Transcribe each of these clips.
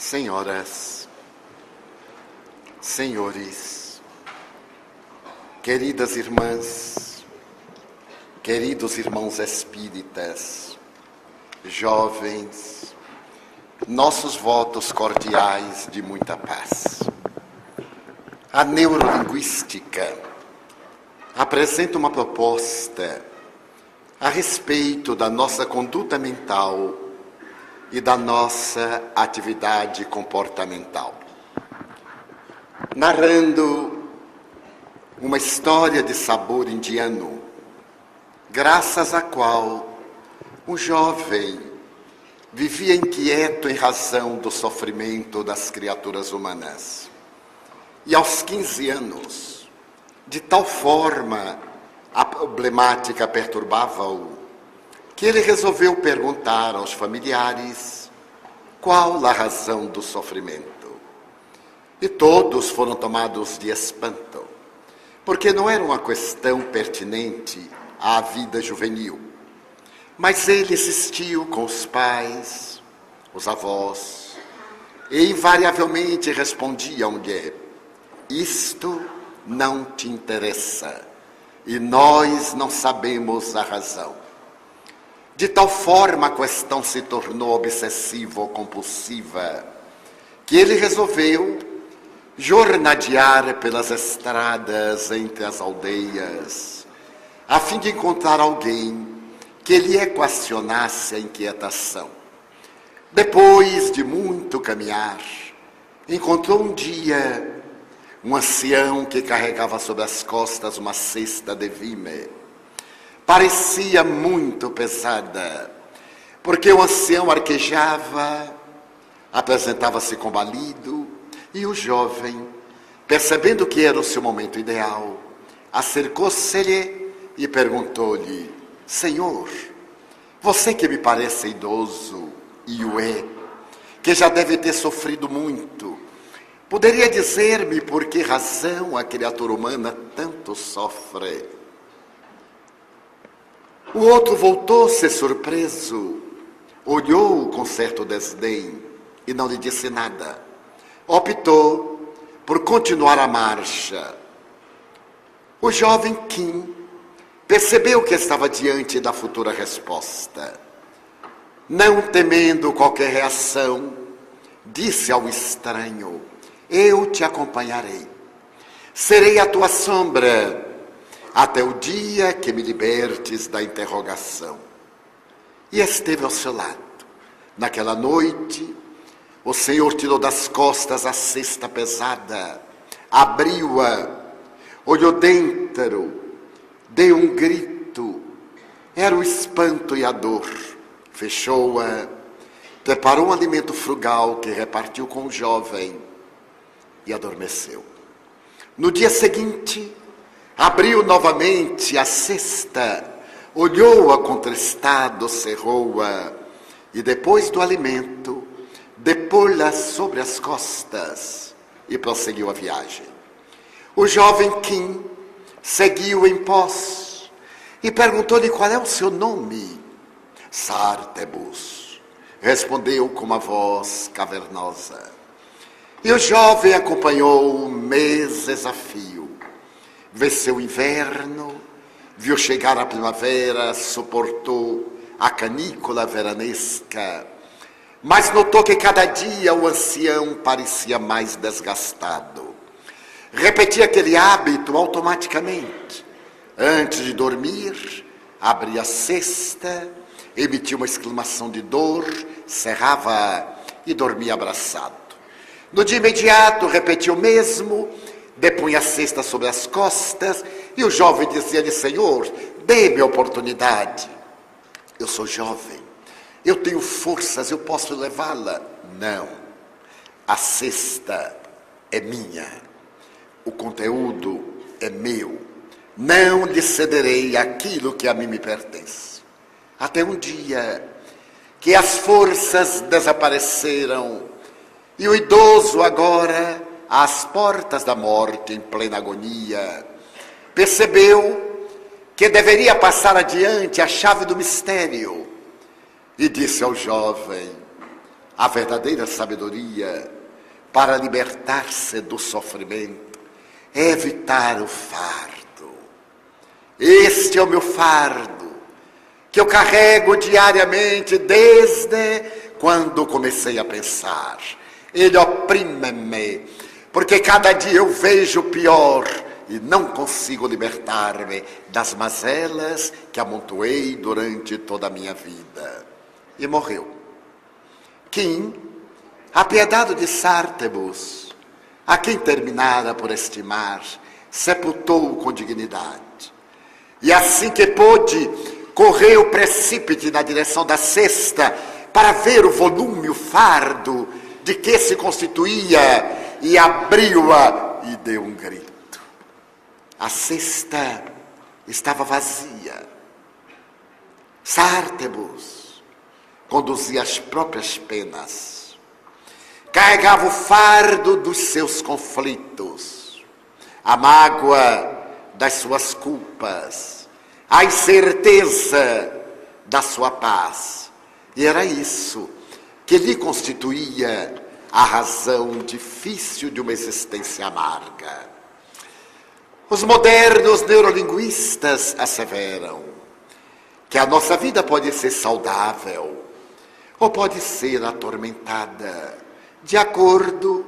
Senhoras, senhores, queridas irmãs, queridos irmãos espíritas, jovens, nossos votos cordiais de muita paz. A neurolinguística apresenta uma proposta a respeito da nossa conduta mental e da nossa atividade comportamental, narrando uma história de sabor indiano, graças à qual um jovem vivia inquieto em razão do sofrimento das criaturas humanas. E aos 15 anos, de tal forma a problemática perturbava-o, que ele resolveu perguntar aos familiares qual a razão do sofrimento. E todos foram tomados de espanto, porque não era uma questão pertinente à vida juvenil. Mas ele insistiu com os pais, os avós, e invariavelmente respondiam-lhe: isto não te interessa, e nós não sabemos a razão. De tal forma a questão se tornou obsessivo-compulsiva, que ele resolveu jornadear pelas estradas entre as aldeias, a fim de encontrar alguém que lhe equacionasse a inquietação. Depois de muito caminhar, encontrou um dia um ancião que carregava sobre as costas uma cesta de vime. Parecia muito pesada, porque o ancião arquejava, apresentava-se combalido, e o jovem, percebendo que era o seu momento ideal, acercou-se-lhe e perguntou-lhe: Senhor, você que me parece idoso, e o é, que já deve ter sofrido muito, poderia dizer-me por que razão a criatura humana tanto sofre? O outro voltou-se surpreso, olhou-o com certo desdém e não lhe disse nada. Optou por continuar a marcha. O jovem Kim percebeu que estava diante da futura resposta. Não temendo qualquer reação, disse ao estranho: eu te acompanharei. Serei a tua sombra até o dia que me libertes da interrogação. E esteve ao seu lado. Naquela noite, o Senhor tirou das costas a cesta pesada, abriu-a, olhou dentro, deu um grito, era o espanto e a dor. Fechou-a, preparou um alimento frugal que repartiu com o jovem e adormeceu. No dia seguinte, abriu novamente a cesta, olhou-a contristado, cerrou-a e depois do alimento, depô-la sobre as costas e prosseguiu a viagem. O jovem Kim seguiu em pós e perguntou-lhe qual é o seu nome. Sartebus, respondeu com uma voz cavernosa. E o jovem acompanhou meses a fio. Venceu o inverno, viu chegar a primavera, suportou a canícula veranesca, mas notou que cada dia o ancião parecia mais desgastado. Repetia aquele hábito automaticamente. Antes de dormir, abria a cesta, emitia uma exclamação de dor, cerrava e dormia abraçado. No dia imediato, repetia o mesmo, depunha a cesta sobre as costas e o jovem dizia-lhe: Senhor, dê-me a oportunidade. Eu sou jovem, eu tenho forças, eu posso levá-la. Não, a cesta é minha, o conteúdo é meu. Não lhe cederei aquilo que a mim me pertence. Até um dia que as forças desapareceram e o idoso agora, às portas da morte, em plena agonia, percebeu que deveria passar adiante a chave do mistério e disse ao jovem: A verdadeira sabedoria para libertar-se do sofrimento é evitar o fardo. Este é o meu fardo, que eu carrego diariamente desde quando comecei a pensar. Ele oprime-me, porque cada dia eu vejo o pior e não consigo libertar-me das mazelas que amontoei durante toda a minha vida. E morreu. Kim, apiedado de Sártebos, a quem terminara por estimar, sepultou com dignidade. E assim que pôde, correu precípite na direção da cesta para ver o volume, o fardo de que se constituía, e abriu-a e deu um grito. A cesta estava vazia. Sártebos conduzia as próprias penas. Carregava o fardo dos seus conflitos, a mágoa das suas culpas, a incerteza da sua paz. E era isso que lhe constituía a razão difícil de uma existência amarga. Os modernos neurolinguistas asseveram que a nossa vida pode ser saudável ou pode ser atormentada, de acordo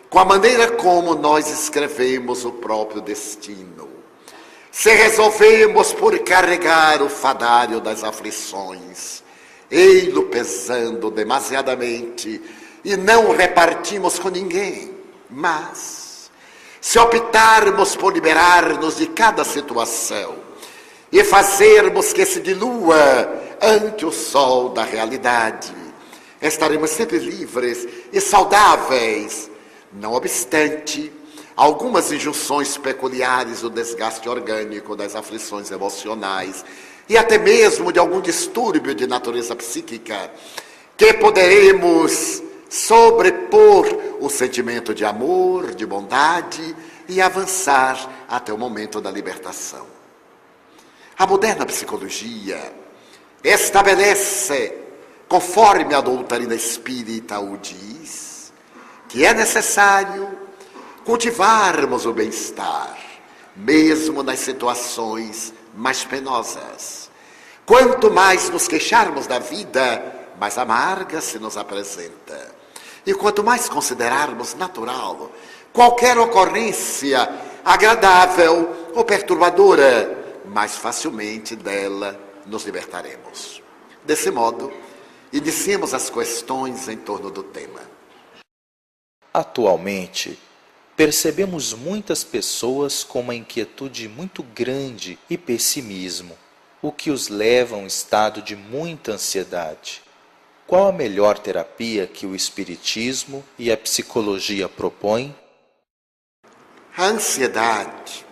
com a maneira como nós escrevemos o próprio destino. Se resolvemos por carregar o fadário das aflições, ei-lo pesando demasiadamente, e não repartimos com ninguém, mas se optarmos por liberar-nos de cada situação e fazermos que se dilua ante o sol da realidade, estaremos sempre livres e saudáveis, não obstante algumas injunções peculiares do desgaste orgânico, das aflições emocionais e até mesmo de algum distúrbio de natureza psíquica, que poderemos sobrepor o sentimento de amor, de bondade e avançar até o momento da libertação. A moderna psicologia estabelece, conforme a doutrina espírita o diz, que é necessário cultivarmos o bem-estar, mesmo nas situações mais penosas. Quanto mais nos queixarmos da vida, mais amarga se nos apresenta. E quanto mais considerarmos natural qualquer ocorrência agradável ou perturbadora, mais facilmente dela nos libertaremos. Desse modo, iniciemos as questões em torno do tema. Atualmente, percebemos muitas pessoas com uma inquietude muito grande e pessimismo, o que os leva a um estado de muita ansiedade. Qual a melhor terapia que o Espiritismo e a psicologia propõem? A ansiedade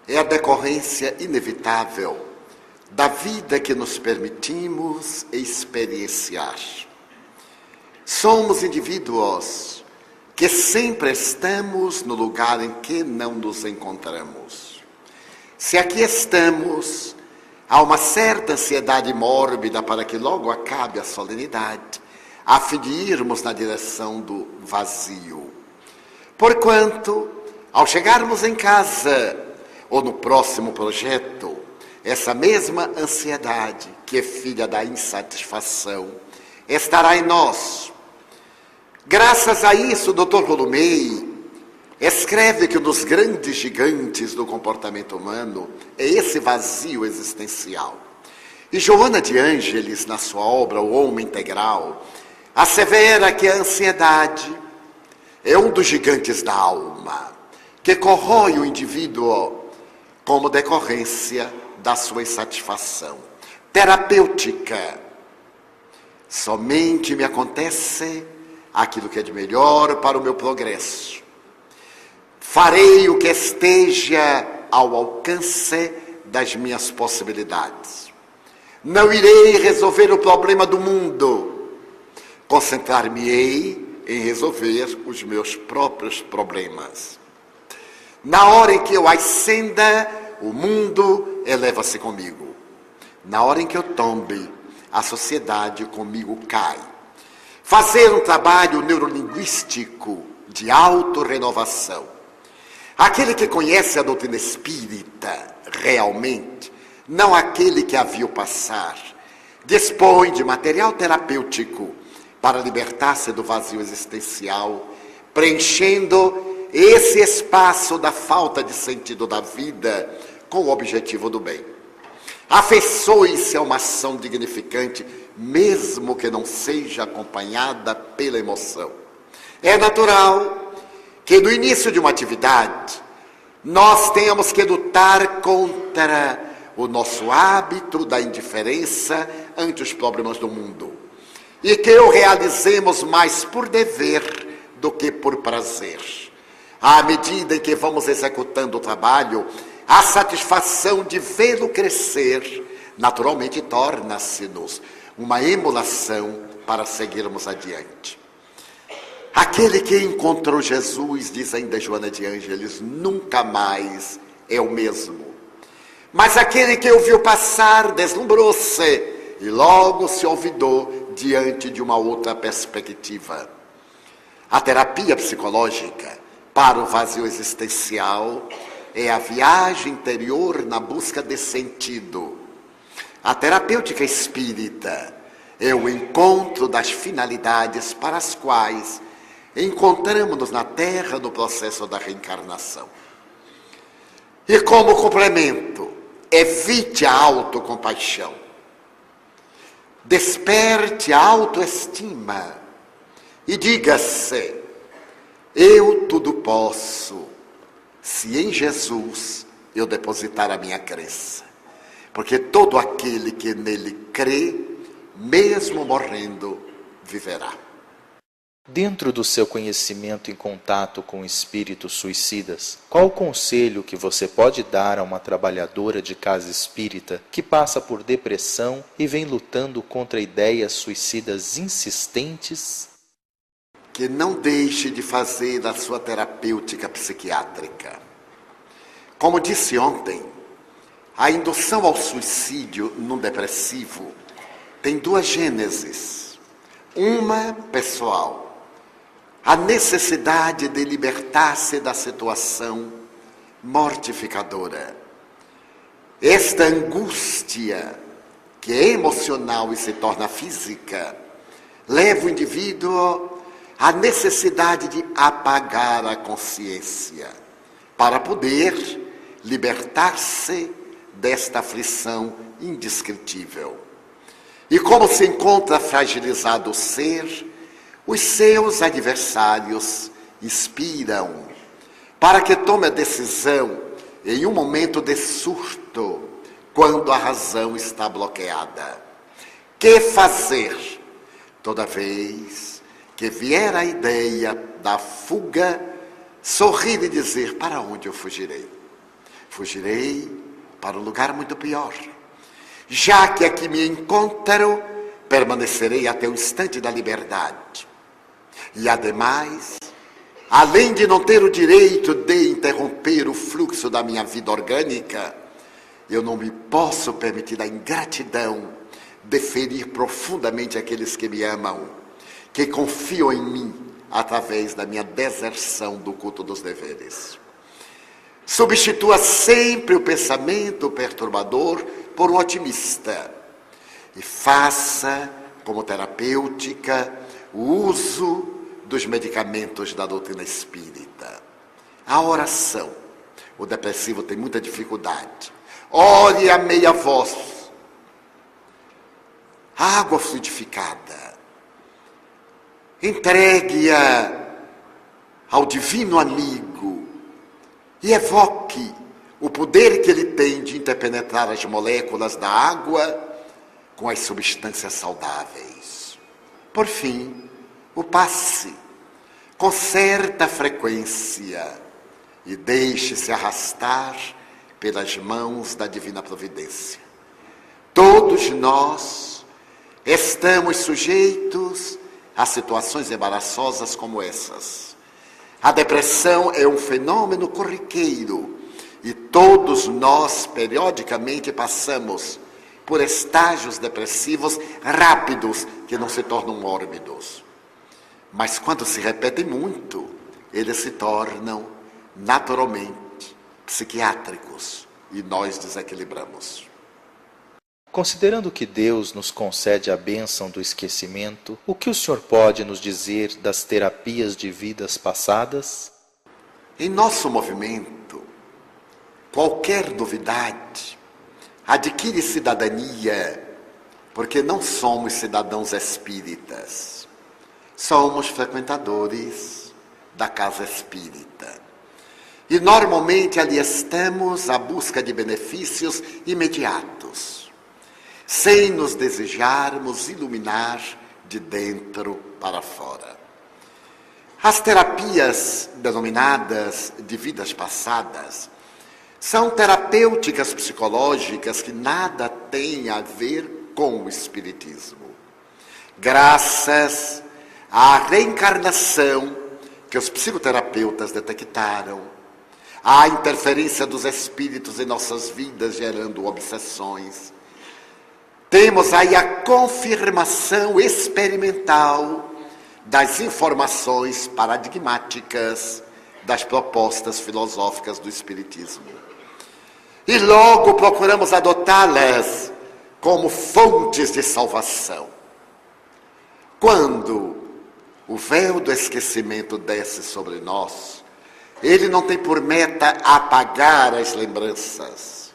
é a decorrência inevitável da vida que nos permitimos experienciar. Somos indivíduos que sempre estamos no lugar em que não nos encontramos. Se aqui estamos, há uma certa ansiedade mórbida para que logo acabe a solenidade, a fim de irmos na direção do vazio. Porquanto, ao chegarmos em casa ou no próximo projeto, essa mesma ansiedade, que é filha da insatisfação, estará em nós. Graças a isso, o Dr. Volumei escreve que um dos grandes gigantes do comportamento humano é esse vazio existencial. E Joana de Ângeles, na sua obra O Homem Integral, assevera que a ansiedade é um dos gigantes da alma, que corrói o indivíduo como decorrência da sua insatisfação. Terapêutica. Somente me acontece aquilo que é de melhor para o meu progresso. Farei o que esteja ao alcance das minhas possibilidades. Não irei resolver o problema do mundo. Concentrar-me-ei em resolver os meus próprios problemas. Na hora em que eu ascenda, o mundo eleva-se comigo. Na hora em que eu tombe, a sociedade comigo cai. fazer um trabalho neurolinguístico de autorrenovação. Aquele que conhece a doutrina espírita realmente, não aquele que a viu passar, dispõe de material terapêutico para libertar-se do vazio existencial, preenchendo esse espaço da falta de sentido da vida com o objetivo do bem. Afeiçoe-se a uma ação dignificante, mesmo que não seja acompanhada pela emoção. É natural que no início de uma atividade nós tenhamos que lutar contra o nosso hábito da indiferença ante os problemas do mundo e que o realizemos mais por dever do que por prazer. À medida em que vamos executando o trabalho, a satisfação de vê-lo crescer naturalmente torna-se-nos uma emulação para seguirmos adiante. Aquele que encontrou Jesus, diz ainda Joana de Ângeles, nunca mais é o mesmo. Mas aquele que o viu passar deslumbrou-se e logo se olvidou diante de uma outra perspectiva. A terapia psicológica para o vazio existencial é a viagem interior na busca de sentido. A terapêutica espírita é o encontro das finalidades para as quais encontramos-nos na Terra no processo da reencarnação. E como complemento, evite a autocompaixão. Desperte a autoestima e diga-se: eu tudo posso, se em Jesus eu depositar a minha crença. Porque todo aquele que nele crê, mesmo morrendo, viverá. Dentro do seu conhecimento em contato com espíritos suicidas, qual o conselho que você pode dar a uma trabalhadora de casa espírita que passa por depressão e vem lutando contra ideias suicidas insistentes? Que não deixe de fazer a sua terapêutica psiquiátrica. Como disse ontem, a indução ao suicídio num depressivo tem duas gêneses. Uma pessoal, a necessidade de libertar-se da situação mortificadora. Esta angústia, que é emocional e se torna física, leva o indivíduo à necessidade de apagar a consciência, para poder libertar-se desta aflição indescritível. E como se encontra fragilizado o ser, os seus adversários inspiram para que tome a decisão em um momento de surto, quando a razão está bloqueada. Que fazer? Toda vez que vier a ideia da fuga, sorrir e dizer: para onde eu fugirei? Fugirei para um lugar muito pior. Já que aqui me encontro, permanecerei até o instante da liberdade. E ademais, além de não ter o direito de interromper o fluxo da minha vida orgânica, eu não me posso permitir a ingratidão de ferir profundamente aqueles que me amam, que confiam em mim através da minha deserção do culto dos deveres. Substitua sempre o pensamento perturbador por um otimista e faça, como terapêutica, o uso dos medicamentos da doutrina espírita. A oração. O depressivo tem muita dificuldade. Ore a meia voz. Água fluidificada. Entregue-a ao divino amigo e evoque o poder que ele tem de interpenetrar as moléculas da água com as substâncias saudáveis. Por fim, o passe com certa frequência e deixe-se arrastar pelas mãos da divina providência. Todos nós estamos sujeitos a situações embaraçosas como essas. A depressão é um fenômeno corriqueiro e todos nós periodicamente passamos por estágios depressivos rápidos que não se tornam mórbidos. Mas quando se repetem muito, eles se tornam naturalmente psiquiátricos e nós desequilibramos. Considerando que Deus nos concede a bênção do esquecimento, o que o senhor pode nos dizer das terapias de vidas passadas? Em nosso movimento, qualquer novidade adquire cidadania, porque não somos cidadãos espíritas, somos frequentadores da casa espírita. E normalmente ali estamos à busca de benefícios imediatos, sem nos desejarmos iluminar de dentro para fora. As terapias denominadas de vidas passadas são terapêuticas psicológicas que nada têm a ver com o espiritismo. Graças à reencarnação que os psicoterapeutas detectaram, à interferência dos espíritos em nossas vidas gerando obsessões, temos aí a confirmação experimental das informações paradigmáticas das propostas filosóficas do Espiritismo. E logo procuramos adotá-las como fontes de salvação. Quando o véu do esquecimento desce sobre nós, ele não tem por meta apagar as lembranças,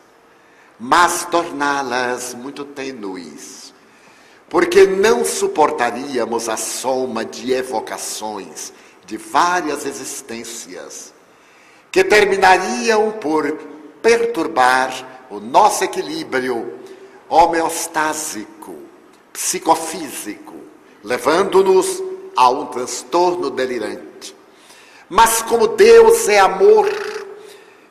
mas torná-las muito tênues, porque não suportaríamos a soma de evocações de várias existências que terminariam por perturbar o nosso equilíbrio homeostásico, psicofísico, levando-nos a um transtorno delirante. Mas como Deus é amor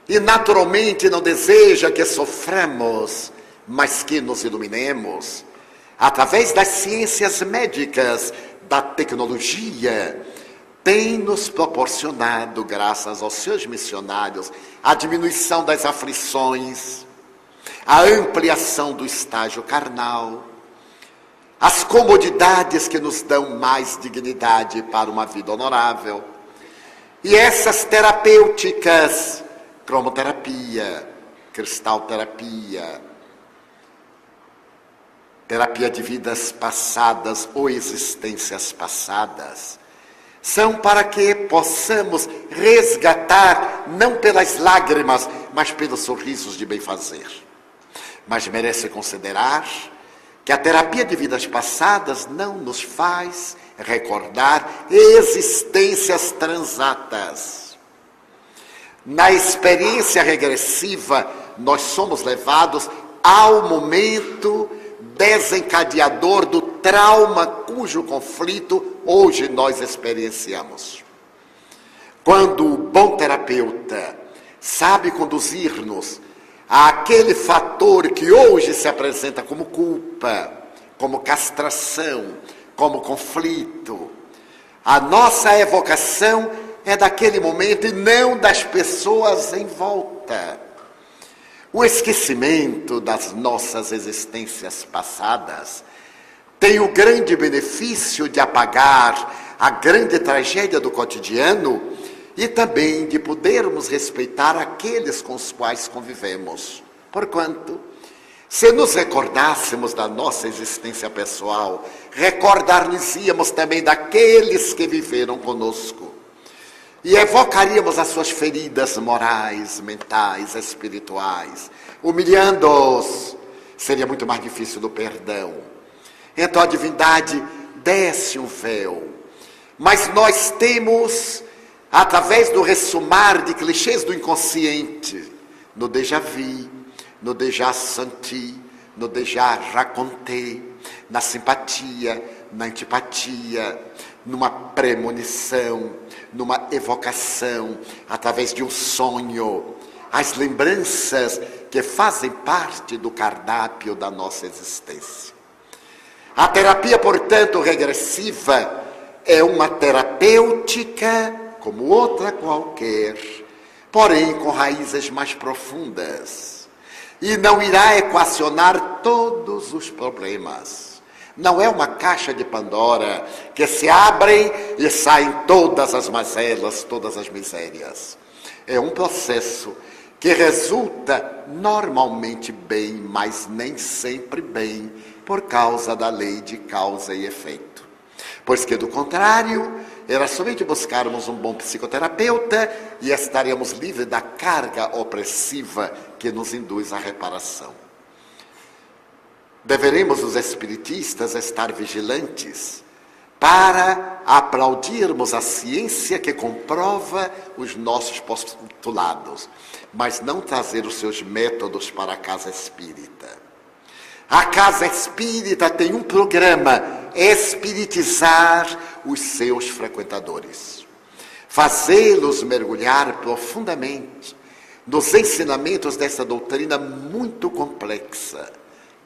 e naturalmente não deseja que soframos, mas que nos iluminemos, através das ciências médicas, da tecnologia, tem nos proporcionado, graças aos seus missionários, a diminuição das aflições, a ampliação do estágio carnal, as comodidades que nos dão mais dignidade para uma vida honorável. E essas terapêuticas, cromoterapia, cristalterapia, terapia de vidas passadas ou existências passadas, são para que possamos resgatar, não pelas lágrimas, mas pelos sorrisos de bem-fazer. Mas merece considerar que a terapia de vidas passadas não nos faz recordar existências transatas. Na experiência regressiva, nós somos levados ao momento desencadeador do trauma cujo conflito hoje nós experienciamos. Quando o bom terapeuta sabe conduzir-nos àquele fator que hoje se apresenta como culpa, como castração, como conflito, a nossa evocação é daquele momento e não das pessoas em volta. O esquecimento das nossas existências passadas tem o grande benefício de apagar a grande tragédia do cotidiano e também de podermos respeitar aqueles com os quais convivemos. Porquanto, se nos recordássemos da nossa existência pessoal, recordar-nos-íamos também daqueles que viveram conosco. E evocaríamos as suas feridas morais, mentais, espirituais, humilhando-os. Seria muito mais difícil do perdão. Então a divindade desce um véu. Mas nós temos, através do ressumar de clichês do inconsciente, no déjà vu, no déjà senti, no déjà raconté, na simpatia, na antipatia, numa premonição, numa evocação, através de um sonho, as lembranças que fazem parte do cardápio da nossa existência. A terapia, portanto, regressiva é uma terapêutica como outra qualquer, porém com raízes mais profundas. E não irá equacionar todos os problemas, Não é uma caixa de Pandora que se abrem e saem todas as mazelas, todas as misérias. É um processo que resulta normalmente bem, mas nem sempre bem, por causa da lei de causa e efeito. Pois que, do contrário, era somente buscarmos um bom psicoterapeuta e estaríamos livres da carga opressiva que nos induz à reparação. Deveremos, os espiritistas, estar vigilantes para aplaudirmos a ciência que comprova os nossos postulados, mas não trazer os seus métodos para a casa espírita. A casa espírita tem um programa: espiritizar os seus frequentadores, fazê-los mergulhar profundamente nos ensinamentos dessa doutrina muito complexa,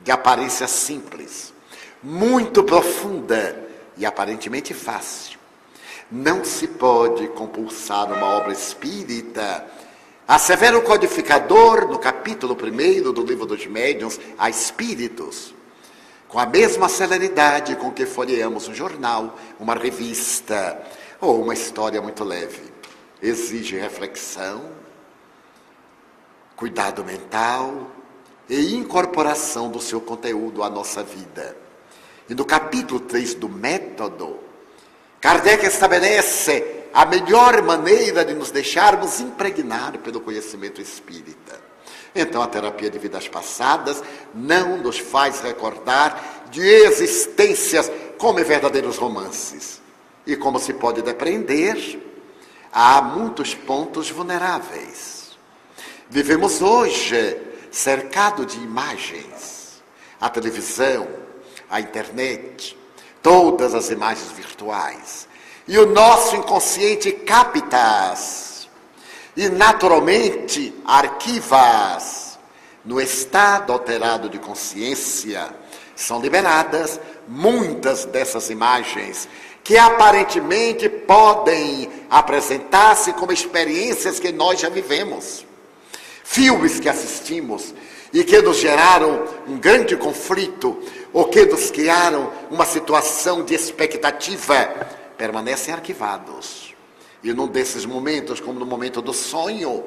de aparência simples, muito profunda e aparentemente fácil. Não se pode compulsar uma obra espírita. Assevera o codificador, no capítulo 1 do Livro dos Médiuns, a espíritos, com a mesma celeridade com que folheamos um jornal, uma revista ou uma história muito leve. Exige reflexão, cuidado mental e incorporação do seu conteúdo à nossa vida. E no capítulo 3 do Método, Kardec estabelece a melhor maneira de nos deixarmos impregnar pelo conhecimento espírita. Então, a terapia de vidas passadas não nos faz recordar de existências como verdadeiros romances. E como se pode depreender, há muitos pontos vulneráveis. Vivemos hoje cercado de imagens, a televisão, a internet, todas as imagens virtuais. E o nosso inconsciente capta-as e naturalmente arquiva-as. No estado alterado de consciência, são liberadas muitas dessas imagens que aparentemente podem apresentar-se como experiências que nós já vivemos. Filmes que assistimos e que nos geraram um grande conflito ou que nos criaram uma situação de expectativa, permanecem arquivados. E num desses momentos, como no momento do sonho,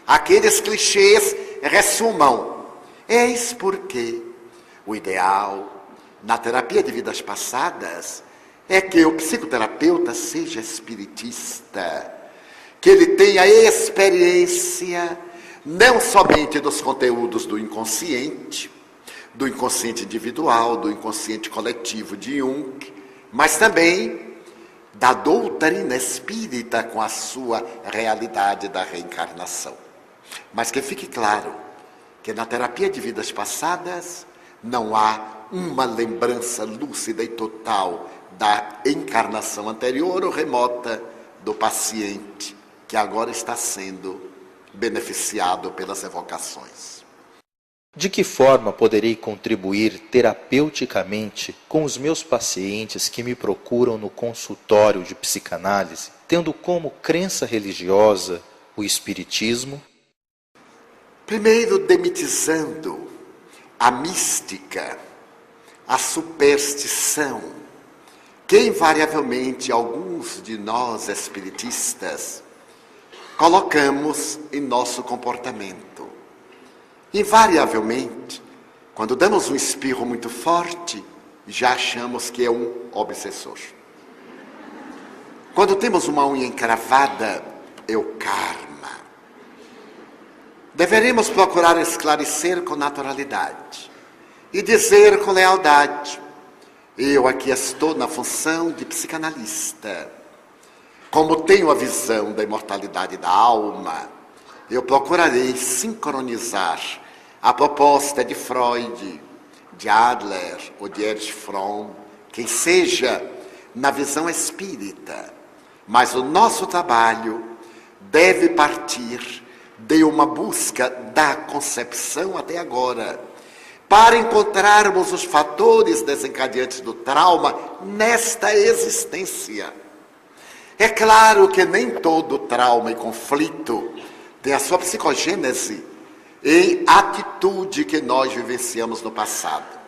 aqueles clichês ressumam. Eis porque o ideal na terapia de vidas passadas é que o psicoterapeuta seja espiritista, que ele tenha experiência não somente dos conteúdos do inconsciente individual, do inconsciente coletivo de Jung, mas também da doutrina espírita com a sua realidade da reencarnação. Mas que fique claro que na terapia de vidas passadas não há uma lembrança lúcida e total da encarnação anterior ou remota do paciente que agora está sendo beneficiado pelas evocações. De que forma poderei contribuir terapeuticamente com os meus pacientes que me procuram no consultório de psicanálise, tendo como crença religiosa o espiritismo? Primeiro, demitizando a mística, a superstição, que invariavelmente alguns de nós espiritistas colocamos em nosso comportamento. Invariavelmente, quando damos um espirro muito forte, já achamos que é um obsessor. Quando temos uma unha encravada, é o karma. Deveremos procurar esclarecer com naturalidade e dizer com lealdade: eu aqui estou na função de psicanalista. Como tenho a visão da imortalidade da alma, eu procurarei sincronizar a proposta de Freud, de Adler ou de Erich Fromm, quem seja, na visão espírita. Mas o nosso trabalho deve partir de uma busca da concepção até agora, para encontrarmos os fatores desencadeantes do trauma nesta existência. É claro que nem todo trauma e conflito tem a sua psicogênese em atitude que nós vivenciamos no passado.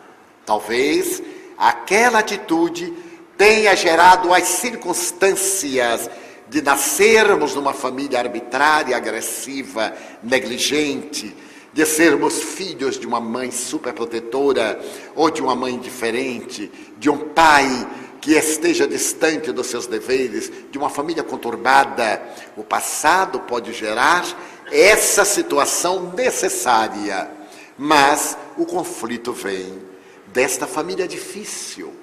Talvez aquela atitude tenha gerado as circunstâncias de nascermos numa família arbitrária, agressiva, negligente, de sermos filhos de uma mãe superprotetora ou de uma mãe indiferente, de um pai que esteja distante dos seus deveres, de uma família conturbada. O passado pode gerar essa situação necessária, mas o conflito vem desta família difícil,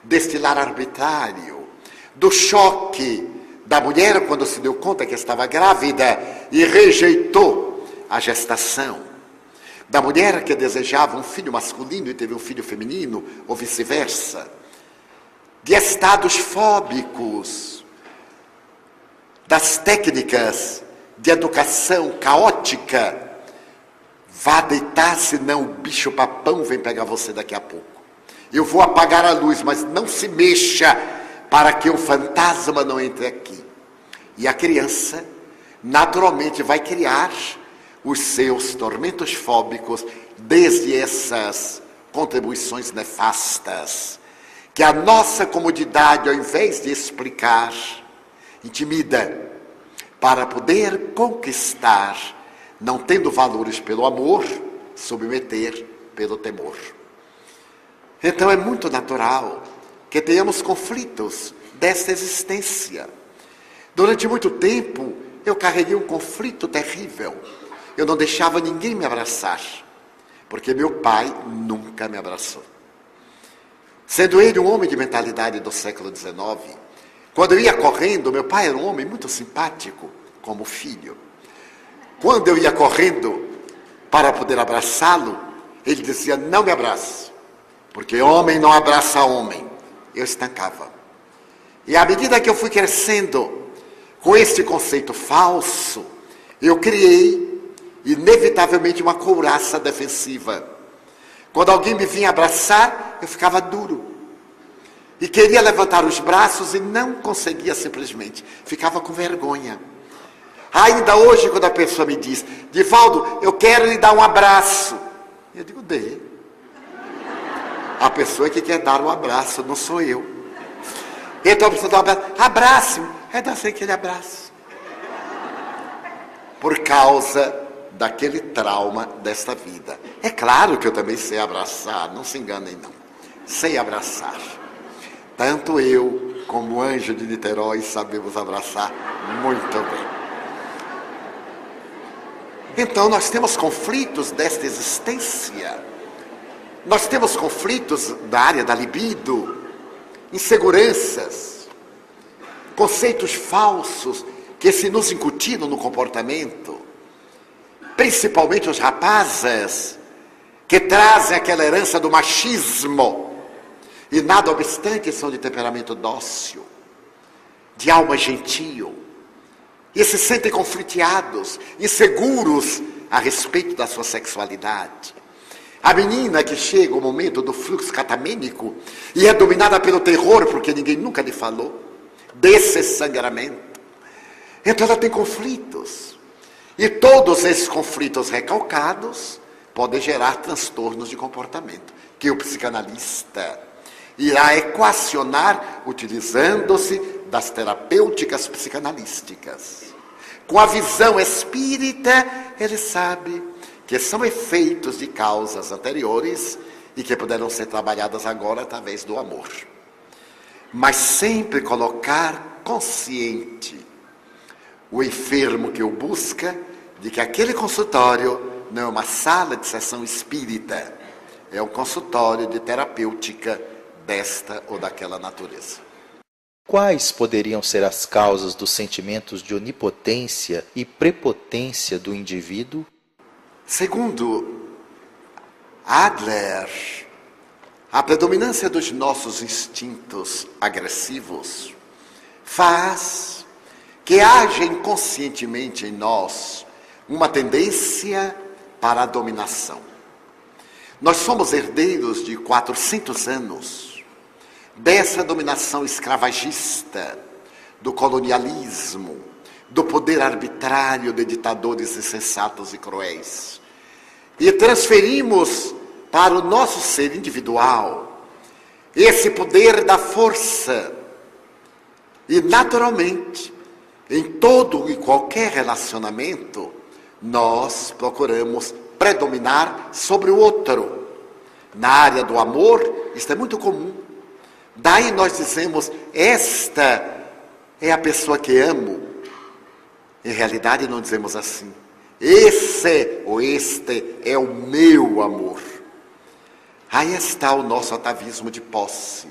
deste lar arbitrário, do choque da mulher quando se deu conta que estava grávida e rejeitou a gestação, da mulher que desejava um filho masculino e teve um filho feminino, ou vice-versa, de estados fóbicos, das técnicas de educação caótica. Vá deitar, senão o bicho-papão vem pegar você daqui a pouco. Eu vou apagar a luz, mas não se mexa para que um fantasma não entre aqui. E a criança, naturalmente, vai criar os seus tormentos fóbicos desde essas contribuições nefastas, que a nossa comodidade, ao invés de explicar, intimida, para poder conquistar, não tendo valores pelo amor, submeter pelo temor. Então é muito natural que tenhamos conflitos desta existência. Durante muito tempo, eu carreguei um conflito terrível. Eu não deixava ninguém me abraçar, porque meu pai nunca me abraçou. Sendo ele um homem de mentalidade do século XIX, quando eu ia correndo, meu pai era um homem muito simpático, como filho. Quando eu ia correndo para poder abraçá-lo, ele dizia, não me abrace, porque homem não abraça homem. Eu estancava. E à medida que eu fui crescendo com este conceito falso, eu criei inevitavelmente uma couraça defensiva. Quando alguém me vinha abraçar, eu ficava duro. E queria levantar os braços e não conseguia simplesmente. Ficava com vergonha. Ainda hoje, quando a pessoa me diz, Divaldo, eu quero lhe dar um abraço. Eu digo, dê. A pessoa que quer dar um abraço, não sou eu. Então a pessoa dá um abraço. Abrace-me. É dar aquele abraço. Por causa daquele trauma desta vida. É claro que eu também sei abraçar, não se enganem não. Sei abraçar. Tanto eu como o anjo de Niterói sabemos abraçar muito bem. Então nós temos conflitos desta existência. Nós temos conflitos da área da libido, inseguranças, conceitos falsos que se nos incutiram no comportamento, principalmente os rapazes, que trazem aquela herança do machismo, e nada obstante são de temperamento dócil, de alma gentil, e se sentem confliteados, inseguros a respeito da sua sexualidade. A menina que chega o momento do fluxo catamênico e é dominada pelo terror, porque ninguém nunca lhe falou desse sangramento. Então ela tem conflitos. E todos esses conflitos recalcados podem gerar transtornos de comportamento, que o psicanalista irá equacionar utilizando-se das terapêuticas psicanalísticas. Com a visão espírita, ele sabe que são efeitos de causas anteriores e que poderão ser trabalhadas agora através do amor. Mas sempre colocar consciente o enfermo que o busca de que aquele consultório não é uma sala de sessão espírita, é um consultório de terapêutica desta ou daquela natureza. Quais poderiam ser as causas dos sentimentos de onipotência e prepotência do indivíduo? Segundo Adler, a predominância dos nossos instintos agressivos faz que haja inconscientemente em nós uma tendência para a dominação. Nós somos herdeiros de 400 anos dessa dominação escravagista, do colonialismo, do poder arbitrário de ditadores insensatos e cruéis. E transferimos para o nosso ser individual esse poder da força. E naturalmente, em todo e qualquer relacionamento, nós procuramos predominar sobre o outro. Na área do amor, isso é muito comum. Daí nós dizemos, esta é a pessoa que amo. Em realidade não dizemos assim. Esse ou este é o meu amor. Aí está o nosso atavismo de posse.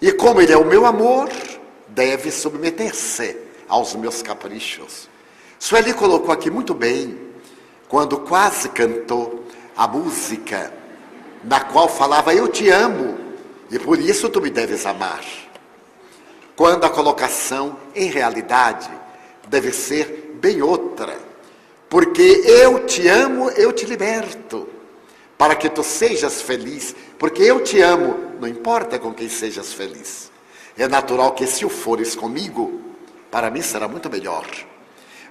E como ele é o meu amor, deve submeter-se aos meus caprichos. Sueli colocou aqui muito bem, quando quase cantou a música, na qual falava, eu te amo, e por isso tu me deves amar. Quando a colocação, em realidade, deve ser bem outra. Porque eu te amo, eu te liberto, para que tu sejas feliz. Porque eu te amo, não importa com quem sejas feliz. É natural que se o fores comigo, para mim será muito melhor.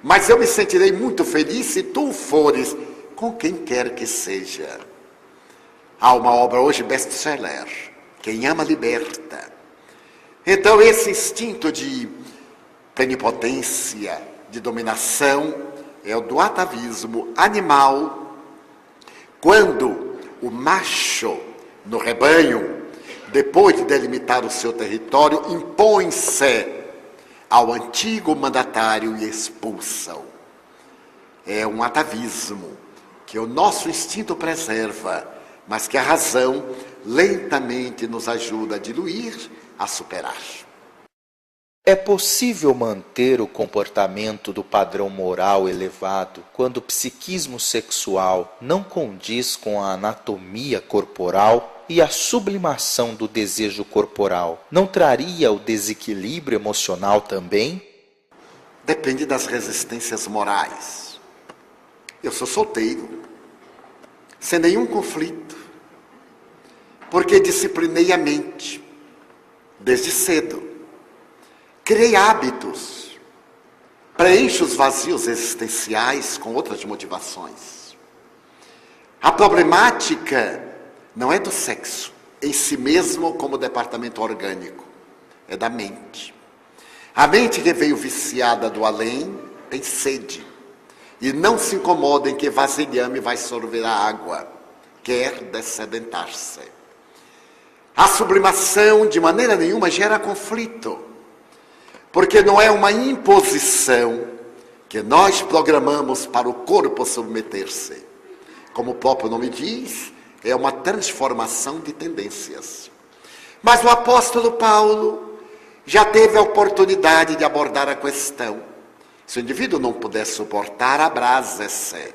Mas eu me sentirei muito feliz se tu fores com quem quer que seja. Há uma obra hoje best-seller, Quem Ama Liberta. Então esse instinto de plenipotência, de dominação, é o do atavismo animal. Quando o macho no rebanho, depois de delimitar o seu território, impõe-se ao antigo mandatário e expulsa-o. É um atavismo que o nosso instinto preserva, mas que a razão lentamente nos ajuda a diluir, a superar. É possível manter o comportamento do padrão moral elevado quando o psiquismo sexual não condiz com a anatomia corporal e a sublimação do desejo corporal? Não traria o desequilíbrio emocional também? Depende das resistências morais. Eu sou solteiro, sem nenhum conflito, porque disciplinei a mente desde cedo. Criei hábitos, preencho os vazios existenciais com outras motivações. A problemática não é do sexo em si mesmo como departamento orgânico, é da mente. A mente que veio viciada do além tem sede e não se incomoda em que vasilhame vai sorver a água, quer dessedentar-se. A sublimação de maneira nenhuma gera conflito, porque não é uma imposição que nós programamos para o corpo submeter-se. Como o próprio nome diz, é uma transformação de tendências. Mas o apóstolo Paulo já teve a oportunidade de abordar a questão. Se o indivíduo não puder suportar, abrasa-se.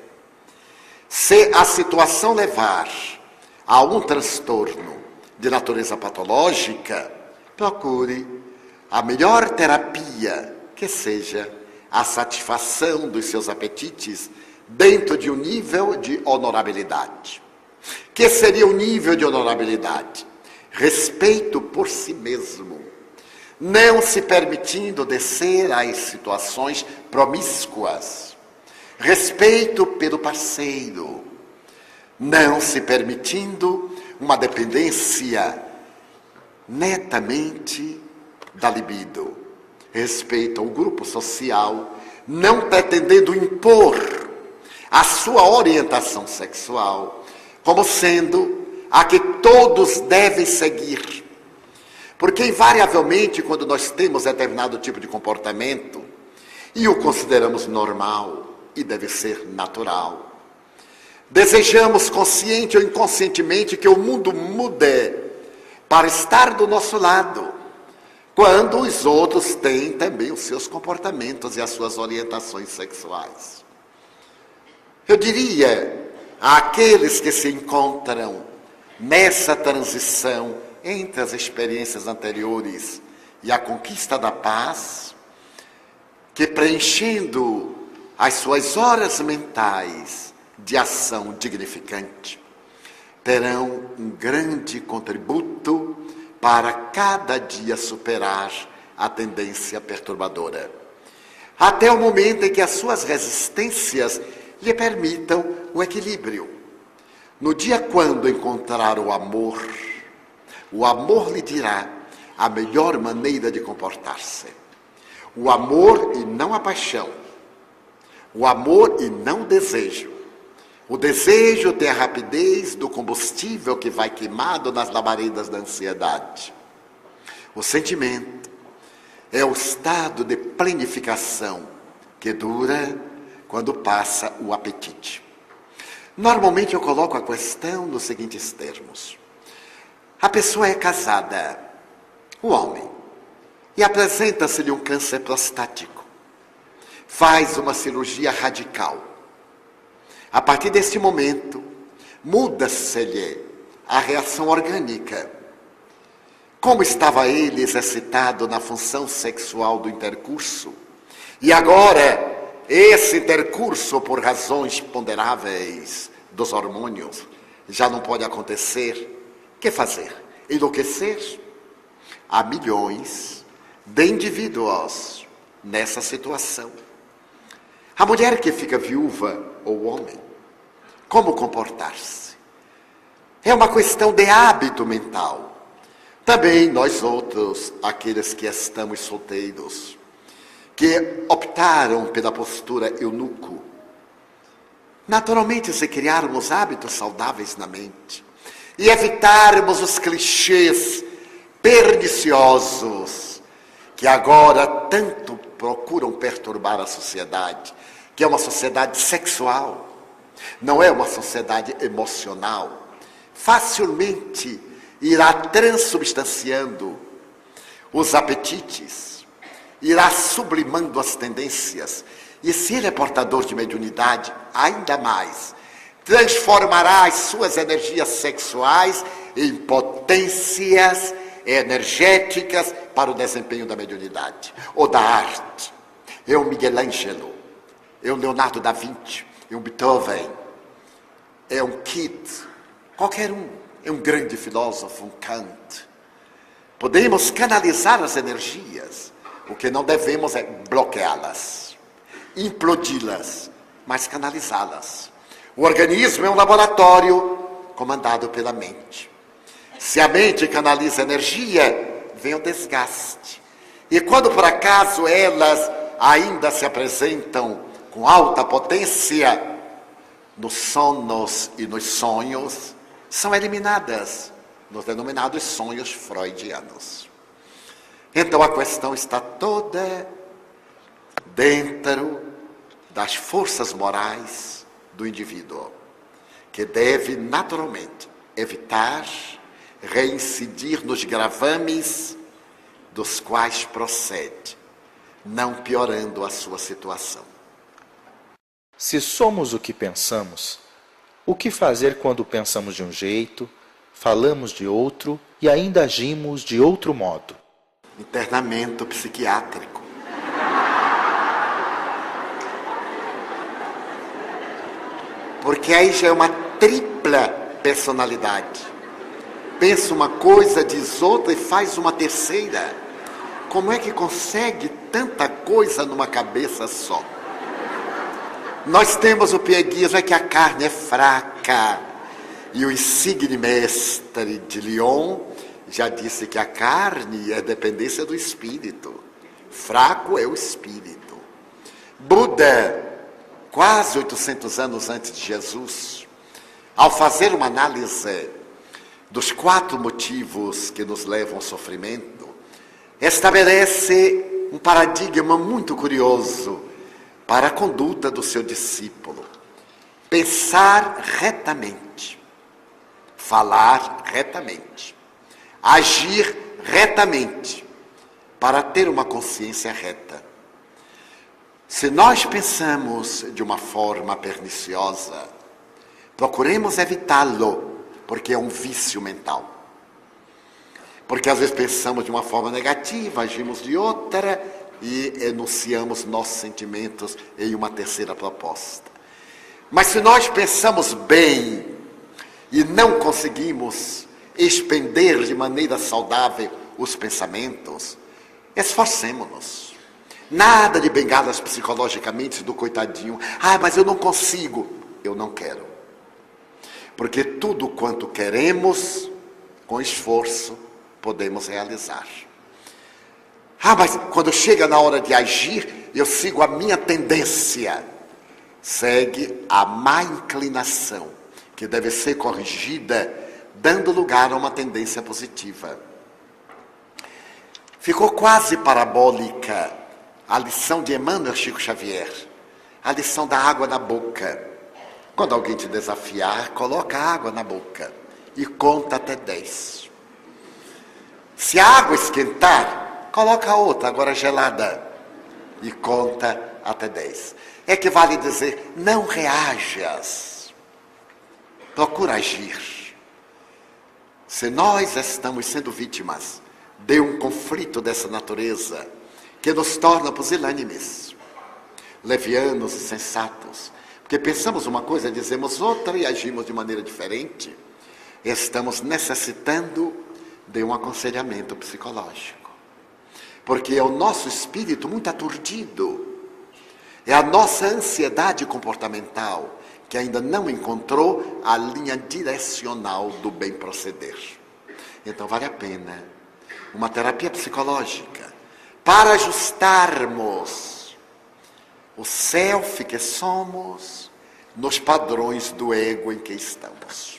Se a situação levar a um transtorno de natureza patológica, procure a melhor terapia, que seja a satisfação dos seus apetites dentro de um nível de honorabilidade. Que seria o nível de honorabilidade? Respeito por si mesmo, não se permitindo descer às situações promíscuas. Respeito pelo parceiro, não se permitindo uma dependência netamente da libido. Respeito ao grupo social, não pretendendo impor a sua orientação sexual como sendo a que todos devem seguir. Porque invariavelmente, quando nós temos determinado tipo de comportamento e o consideramos normal e deve ser natural, desejamos consciente ou inconscientemente que o mundo mude para estar do nosso lado, quando os outros têm também os seus comportamentos e as suas orientações sexuais. Eu diria àqueles que se encontram nessa transição entre as experiências anteriores e a conquista da paz, que preenchendo as suas horas mentais de ação dignificante, terão um grande contributo para cada dia superar a tendência perturbadora, até o momento em que as suas resistências lhe permitam o equilíbrio. No dia quando encontrar o amor, O amor lhe dirá a melhor maneira de comportar-se. O amor e não a paixão. O amor e não o desejo. O desejo tem a rapidez do combustível que vai queimado nas labaredas da ansiedade. O sentimento é o estado de plenificação que dura quando passa o apetite. Normalmente eu coloco a questão nos seguintes termos. A pessoa é casada, o homem, e apresenta-se-lhe um câncer prostático. Faz uma cirurgia radical. A partir deste momento, muda-se-lhe a reação orgânica. Como estava ele exercitado na função sexual do intercurso, e agora esse intercurso, por razões ponderáveis dos hormônios, já não pode acontecer. O que fazer? Enlouquecer? Há milhões de indivíduos nessa situação. A mulher que fica viúva, ou o homem, como comportar-se? É uma questão de hábito mental. Também nós outros, aqueles que estamos solteiros, que optaram pela postura eunuco. Naturalmente, se criarmos hábitos saudáveis na mente e evitarmos os clichês perniciosos que agora tanto procuram perturbar a sociedade, que é uma sociedade sexual, não é uma sociedade emocional, facilmente irá transubstanciando os apetites, irá sublimando as tendências, e se ele é portador de mediunidade, ainda mais, transformará as suas energias sexuais em potências energéticas para o desempenho da mediunidade, ou da arte. É um Michelangelo, é um Leonardo da Vinci, é um Beethoven, é um Keats, qualquer um, é um grande filósofo, um Kant. Podemos canalizar as energias. O que não devemos é bloqueá-las, implodi-las, mas canalizá-las. O organismo é um laboratório comandado pela mente. Se a mente canaliza energia, vem o desgaste. E quando por acaso elas ainda se apresentam com alta potência, nos sonos e nos sonhos, são eliminadas nos denominados sonhos freudianos. Então a questão está toda dentro das forças morais do indivíduo, que deve naturalmente evitar reincidir nos gravames dos quais procede, não piorando a sua situação. Se somos o que pensamos, o que fazer quando pensamos de um jeito, falamos de outro e ainda agimos de outro modo? Internamento psiquiátrico. Porque aí já é uma tripla personalidade. Pensa uma coisa, diz outra e faz uma terceira. Como é que consegue tanta coisa numa cabeça só? Nós temos o pieguismo, é que a carne é fraca. E o insigne mestre de Lyon já disse que a carne é dependência do espírito. Fraco é o espírito. Buda, quase 800 anos antes de Jesus, ao fazer uma análise dos 4 motivos que nos levam ao sofrimento, estabelece um paradigma muito curioso para a conduta do seu discípulo. Pensar retamente, falar retamente, agir retamente, para ter uma consciência reta. Se nós pensamos de uma forma perniciosa, procuremos evitá-lo, porque é um vício mental. Porque às vezes pensamos de uma forma negativa, agimos de outra e enunciamos nossos sentimentos em uma terceira proposta. Mas se nós pensamos bem e não conseguimos expender de maneira saudável os pensamentos, esforcemos-nos. Nada de bengalas psicologicamente do coitadinho. Ah, mas eu não consigo. Eu não quero. Porque tudo quanto queremos, com esforço, podemos realizar. Mas quando chega na hora de agir, eu sigo a minha tendência. Segue a má inclinação, que deve ser corrigida, dando lugar a uma tendência positiva. Ficou quase parabólica a lição de Emmanuel Chico Xavier, a lição da água na boca. Quando alguém te desafiar, coloca a água na boca e conta até 10. Se a água esquentar, coloca outra, agora gelada, e conta até 10. Equivale dizer, não reajas, procura agir. Se nós estamos sendo vítimas de um conflito dessa natureza, que nos torna pusilânimes, levianos e sensatos, porque pensamos uma coisa, dizemos outra e agimos de maneira diferente, estamos necessitando de um aconselhamento psicológico. Porque é o nosso espírito muito aturdido, é a nossa ansiedade comportamental que ainda não encontrou a linha direcional do bem proceder. Então vale a pena uma terapia psicológica para ajustarmos o self que somos nos padrões do ego em que estamos.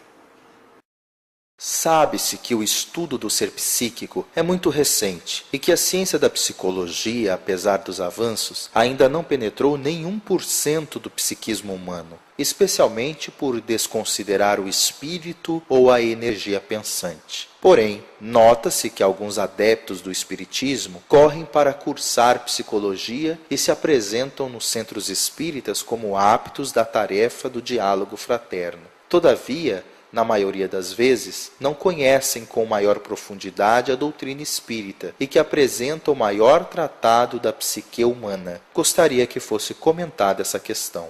Sabe-se que o estudo do ser psíquico é muito recente e que a ciência da psicologia, apesar dos avanços, ainda não penetrou nem 1% do psiquismo humano, especialmente por desconsiderar o espírito ou a energia pensante. Porém, nota-se que alguns adeptos do espiritismo correm para cursar psicologia e se apresentam nos centros espíritas como aptos da tarefa do diálogo fraterno. Todavia, na maioria das vezes, não conhecem com maior profundidade a doutrina espírita e que apresenta o maior tratado da psique humana. Gostaria que fosse comentada essa questão.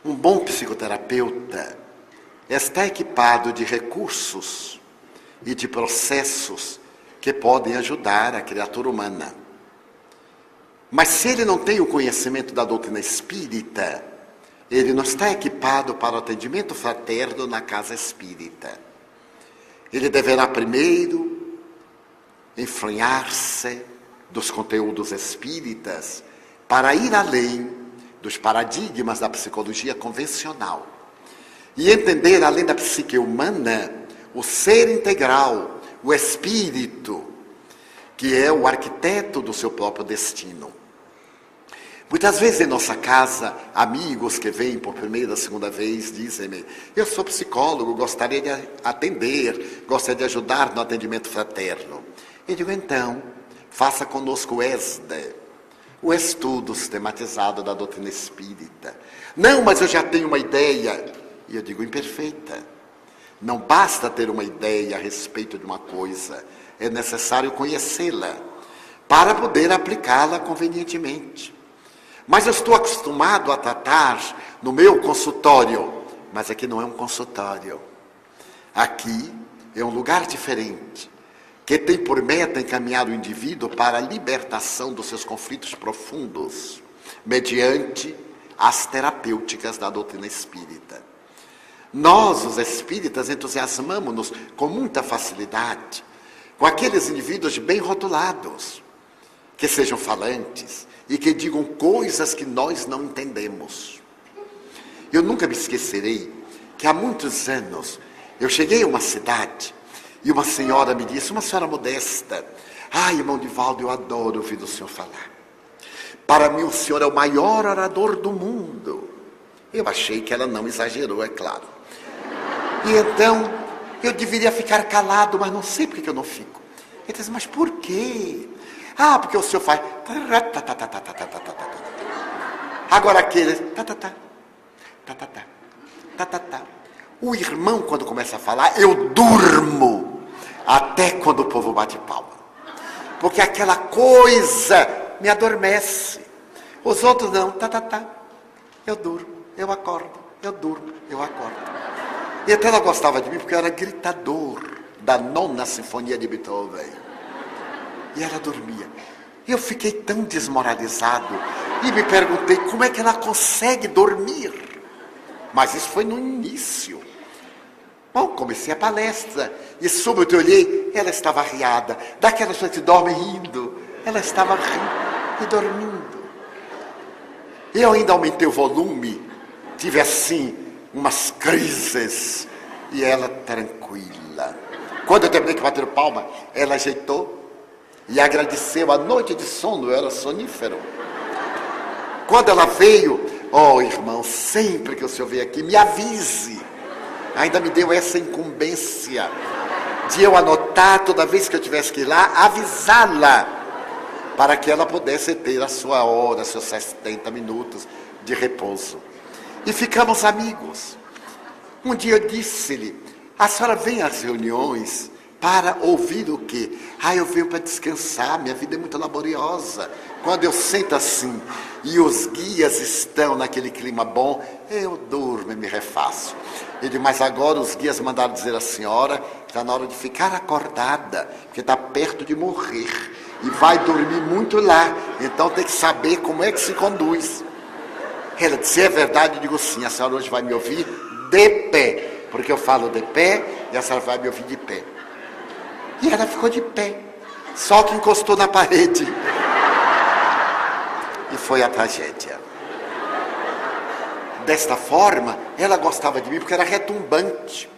Um bom psicoterapeuta está equipado de recursos e de processos que podem ajudar a criatura humana. Mas se ele não tem o conhecimento da doutrina espírita, ele não está equipado para o atendimento fraterno na casa espírita. Ele deverá primeiro enfronhar-se dos conteúdos espíritas para ir além dos paradigmas da psicologia convencional e entender, além da psique humana, o ser integral, o espírito, que é o arquiteto do seu próprio destino. Muitas vezes em nossa casa, amigos que vêm por primeira, segunda vez, dizem-me, eu sou psicólogo, gostaria de atender, gostaria de ajudar no atendimento fraterno. Eu digo, então, faça conosco o ESDE, o estudo sistematizado da doutrina espírita. Não, mas eu já tenho uma ideia. E eu digo, imperfeita. Não basta ter uma ideia a respeito de uma coisa, é necessário conhecê-la para poder aplicá-la convenientemente. Mas eu estou acostumado a tratar no meu consultório, mas aqui não é um consultório. Aqui é um lugar diferente, que tem por meta encaminhar o indivíduo para a libertação dos seus conflitos profundos, mediante as terapêuticas da doutrina espírita. Nós, os espíritas, entusiasmamos-nos com muita facilidade com aqueles indivíduos bem rotulados, que sejam falantes e que digam coisas que nós não entendemos. Eu nunca me esquecerei que há muitos anos eu cheguei a uma cidade e uma senhora me disse, uma senhora modesta, irmão Divaldo, eu adoro ouvir o senhor falar. Para mim o senhor é o maior orador do mundo. Eu achei que ela não exagerou, é claro. E então eu deveria ficar calado, mas não sei por que eu não fico. Ele disse, mas por quê? Porque o senhor faz... Agora aquele... O irmão, quando começa a falar, eu durmo até quando o povo bate palma. Porque aquela coisa me adormece. Os outros não. Eu durmo, eu acordo, eu durmo, eu acordo. E até ela gostava de mim porque eu era gritador da 9ª Sinfonia de Beethoven. E ela dormia. Eu fiquei tão desmoralizado e me perguntei como é que ela consegue dormir. Mas isso foi no início. Bom, comecei a palestra e súbito eu olhei, ela estava arriada, daquela pessoa que dorme rindo, ela estava rindo e dormindo. Eu ainda aumentei o volume, tive assim umas crises e ela tranquila. Quando eu terminei de bater palma, ela ajeitou e agradeceu a noite de sono, eu era sonífero. Quando ela veio, oh irmão, sempre que o senhor vier aqui, me avise. Ainda me deu essa incumbência de eu anotar toda vez que eu tivesse que ir lá, avisá-la, para que ela pudesse ter a sua hora, seus 70 minutos de repouso. E ficamos amigos. Um dia eu disse-lhe, a senhora vem às reuniões para ouvir o quê? Eu venho para descansar, minha vida é muito laboriosa. Quando eu sento assim e os guias estão naquele clima bom, eu durmo e me refaço. Ele disse, mas agora os guias mandaram dizer à senhora que está na hora de ficar acordada, porque está perto de morrer e vai dormir muito lá, então tem que saber como é que se conduz. Ela disse, é verdade? Eu digo, sim, a senhora hoje vai me ouvir de pé, porque eu falo de pé e a senhora vai me ouvir de pé. E ela ficou de pé, só que encostou na parede. E foi a tragédia. Desta forma, ela gostava de mim porque era retumbante.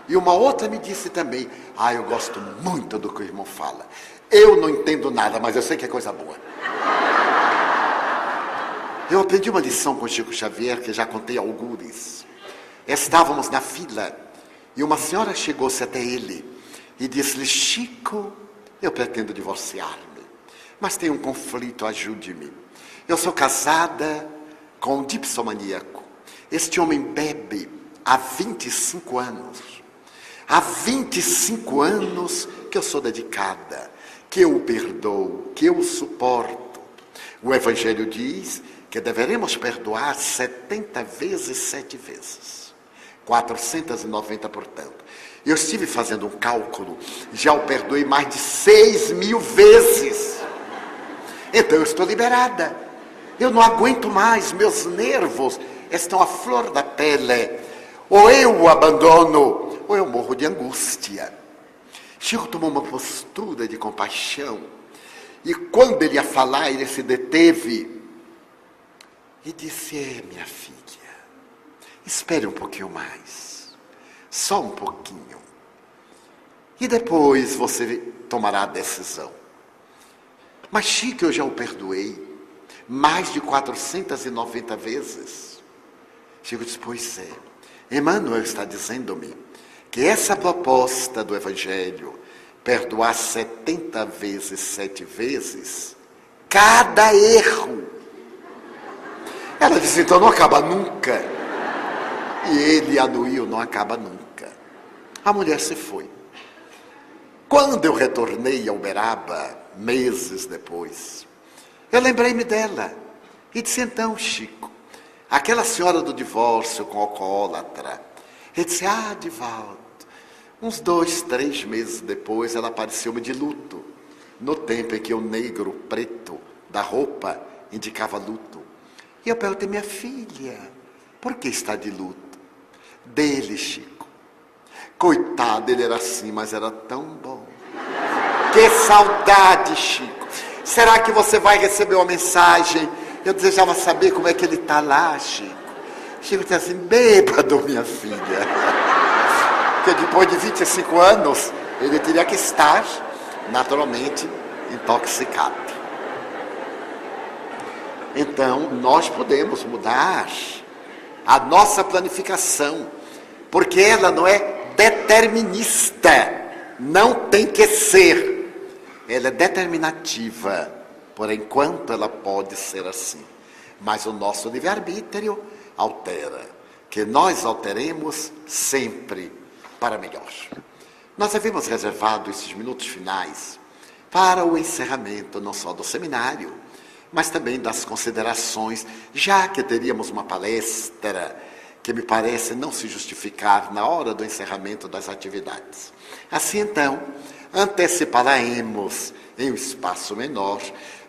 E uma outra me disse também, eu gosto muito do que o irmão fala. Eu não entendo nada, mas eu sei que é coisa boa. Eu aprendi uma lição com Chico Xavier, que já contei algures. Estávamos na fila e uma senhora chegou-se até ele e disse-lhe, Chico, eu pretendo divorciar-me, mas tenho um conflito, ajude-me. Eu sou casada com um dipsomaníaco. Este homem bebe há 25 anos. Há 25 anos que eu sou dedicada, que eu o perdoo, que eu o suporto. O Evangelho diz que deveremos perdoar 70 vezes 7 vezes. 490, portanto. Eu estive fazendo um cálculo, já o perdoei mais de 6.000 vezes. Então eu estou liberada. Eu não aguento mais, meus nervos estão à flor da pele. Ou eu o abandono, ou eu morro de angústia. Chico tomou uma postura de compaixão. E quando ele ia falar, ele se deteve e disse, minha filha, espere um pouquinho mais. Só um pouquinho. E depois você tomará a decisão. Mas Chico, eu já o perdoei mais de 490 vezes. Chico disse, pois é. Emmanuel está dizendo-me que essa proposta do Evangelho, perdoar 70 vezes 7 vezes, cada erro. Ela disse, então não acaba nunca. E ele anuiu, não acaba nunca. A mulher se foi. Quando eu retornei a Uberaba, meses depois, eu lembrei-me dela. E disse, então, Chico, aquela senhora do divórcio com alcoólatra. Ele disse, Divaldo, uns 2, 3 meses depois, ela apareceu-me de luto. No tempo em que o negro, o preto da roupa indicava luto. E eu perguntei, minha filha, por que está de luto? Dele, Chico. Coitado, ele era assim, mas era tão bom. Que saudade, Chico. Será que você vai receber uma mensagem? Eu desejava saber como é que ele está lá, Chico. Chico disse assim, bêbado, minha filha. Porque depois de 25 anos, ele teria que estar, naturalmente, intoxicado. Então, nós podemos mudar a nossa planificação, porque ela não é determinista, não tem que ser. Ela é determinativa, por enquanto ela pode ser assim. Mas o nosso livre-arbítrio altera, que nós alteremos sempre para melhor. Nós havíamos reservado esses minutos finais para o encerramento não só do seminário, mas também das considerações, já que teríamos uma palestra que me parece não se justificar na hora do encerramento das atividades. Assim então, anteciparemos em um espaço menor,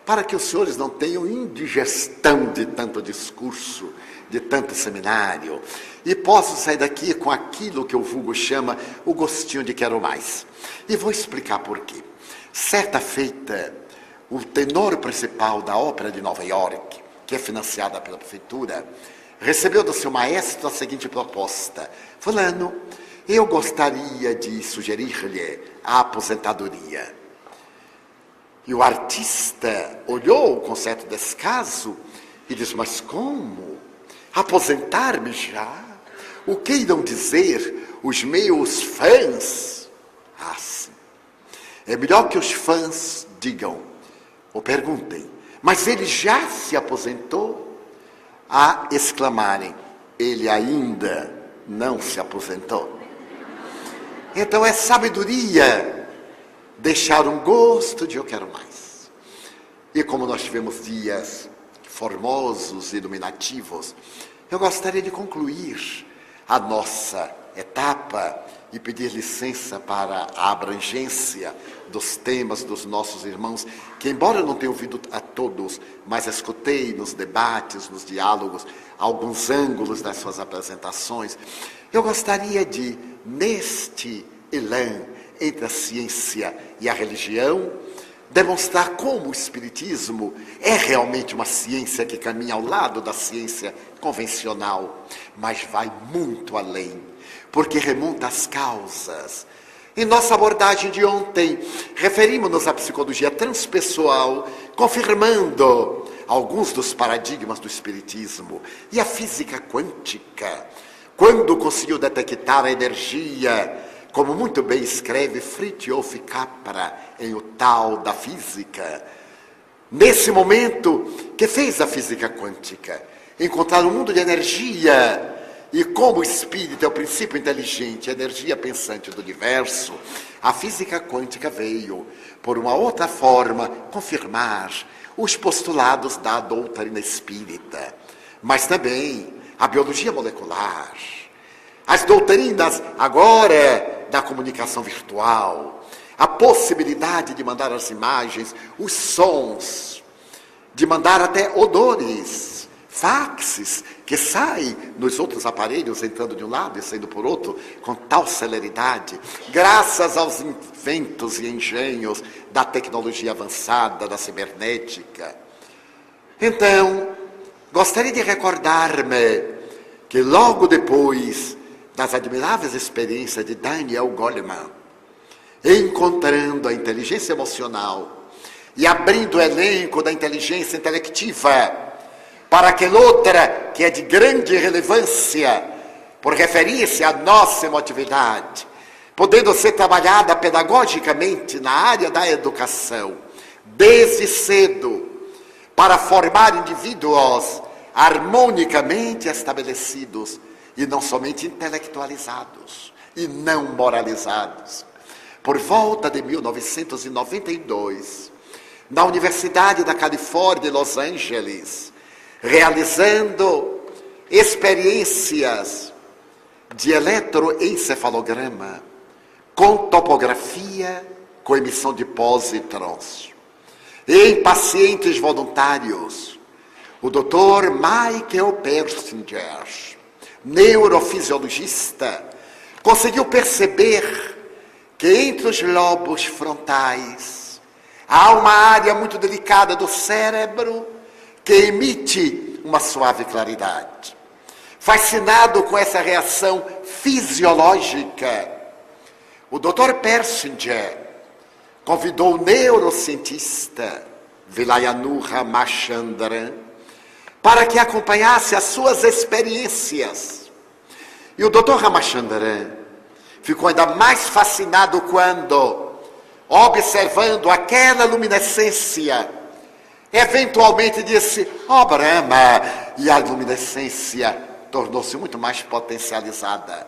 para que os senhores não tenham indigestão de tanto discurso, de tanto seminário, e possam sair daqui com aquilo que o vulgo chama o gostinho de quero mais. E vou explicar por quê. Certa feita, o tenor principal da Ópera de Nova York, que é financiada pela prefeitura, recebeu do seu maestro a seguinte proposta: fulano, eu gostaria de sugerir-lhe a aposentadoria. E o artista olhou com certo descaso e disse: mas como? Aposentar-me já? O que irão dizer os meus fãs? Ah, sim. É melhor que os fãs digam ou perguntem: mas ele já se aposentou? A exclamarem: ele ainda não se aposentou. Então é sabedoria deixar um gosto de eu quero mais. E como nós tivemos dias formosos e iluminativos, eu gostaria de concluir a nossa etapa e pedir licença para a abrangência dos temas dos nossos irmãos, que embora eu não tenha ouvido a todos, mas escutei nos debates, nos diálogos, alguns ângulos das suas apresentações, eu gostaria de, neste elan entre a ciência e a religião, demonstrar como o Espiritismo é realmente uma ciência que caminha ao lado da ciência convencional, mas vai muito além, porque remonta às causas. Em nossa abordagem de ontem, referimos-nos à psicologia transpessoal, confirmando alguns dos paradigmas do Espiritismo, e a física quântica, quando conseguiu detectar a energia, como muito bem escreve Fritjof Capra em O Tal da Física, nesse momento que fez a física quântica, encontrar um mundo de energia, e como o espírito é o princípio inteligente, a energia pensante do universo, a física quântica veio, por uma outra forma, confirmar os postulados da doutrina espírita, mas também a biologia molecular, as doutrinas agora da comunicação virtual, a possibilidade de mandar as imagens, os sons, de mandar até odores, faxes, que saem nos outros aparelhos, entrando de um lado e saindo por outro, com tal celeridade, graças aos inventos e engenhos da tecnologia avançada, da cibernética. Então, gostaria de recordar-me que logo depois das admiráveis experiências de Daniel Goleman, encontrando a inteligência emocional e abrindo o elenco da inteligência intelectiva para aquela outra que é de grande relevância, por referir-se à nossa emotividade, podendo ser trabalhada pedagogicamente na área da educação, desde cedo, para formar indivíduos harmonicamente estabelecidos, e não somente intelectualizados e não moralizados. Por volta de 1992, na Universidade da Califórnia, em Los Angeles, realizando experiências de eletroencefalograma com topografia, com emissão de pósitrons, em pacientes voluntários, o Dr. Michael Persinger, neurofisiologista, conseguiu perceber que entre os lobos frontais há uma área muito delicada do cérebro que emite uma suave claridade. Fascinado com essa reação fisiológica, o Dr. Persinger convidou o neurocientista Vilayanu Ramachandran para que acompanhasse as suas experiências. E o Dr. Ramachandran ficou ainda mais fascinado quando, observando aquela luminescência, eventualmente disse: "Ó Brahma", e a luminescência tornou-se muito mais potencializada.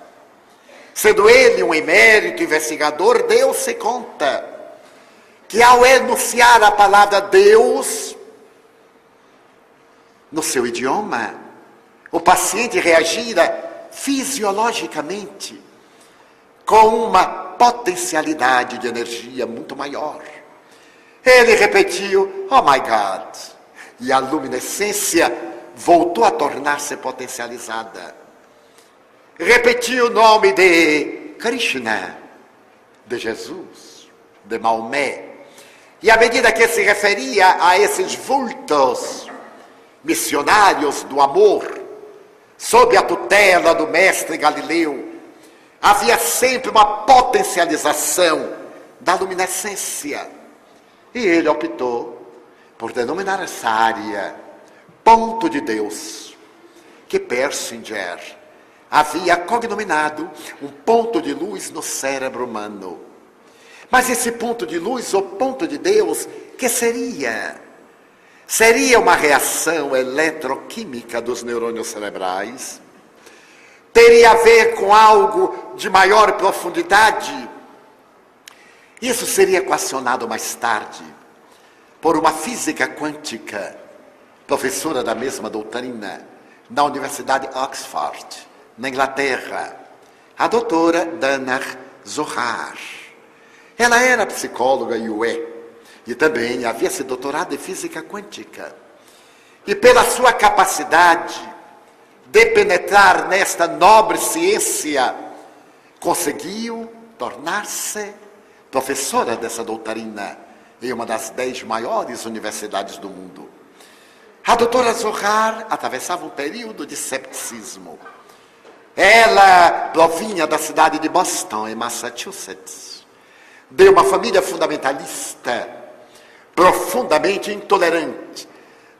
Sendo ele um emérito investigador, deu-se conta que ao enunciar a palavra Deus no seu idioma, o paciente reagira fisiologicamente com uma potencialidade de energia muito maior. Ele repetiu, oh my God. E a luminescência voltou a tornar-se potencializada. Repetiu o nome de Krishna, de Jesus, de Maomé. E à medida que se referia a esses vultos missionários do amor, sob a tutela do mestre Galileu, havia sempre uma potencialização da luminescência. E ele optou por denominar essa área ponto de Deus, que Persinger havia cognominado um ponto de luz no cérebro humano. Mas esse ponto de luz, ou ponto de Deus, que seria? Seria uma reação eletroquímica dos neurônios cerebrais? Teria a ver com algo de maior profundidade? Isso seria equacionado mais tarde por uma física quântica, professora da mesma doutrina, na Universidade de Oxford, na Inglaterra, a doutora Dana Zohar. Ela era psicóloga e também havia se doutorado em física quântica. E pela sua capacidade de penetrar nesta nobre ciência, conseguiu tornar-se professora dessa doutrina em uma das 10 maiores universidades do mundo. A doutora Zohar atravessava um período de cepticismo. Ela provinha da cidade de Boston, em Massachusetts, de uma família fundamentalista, profundamente intolerante,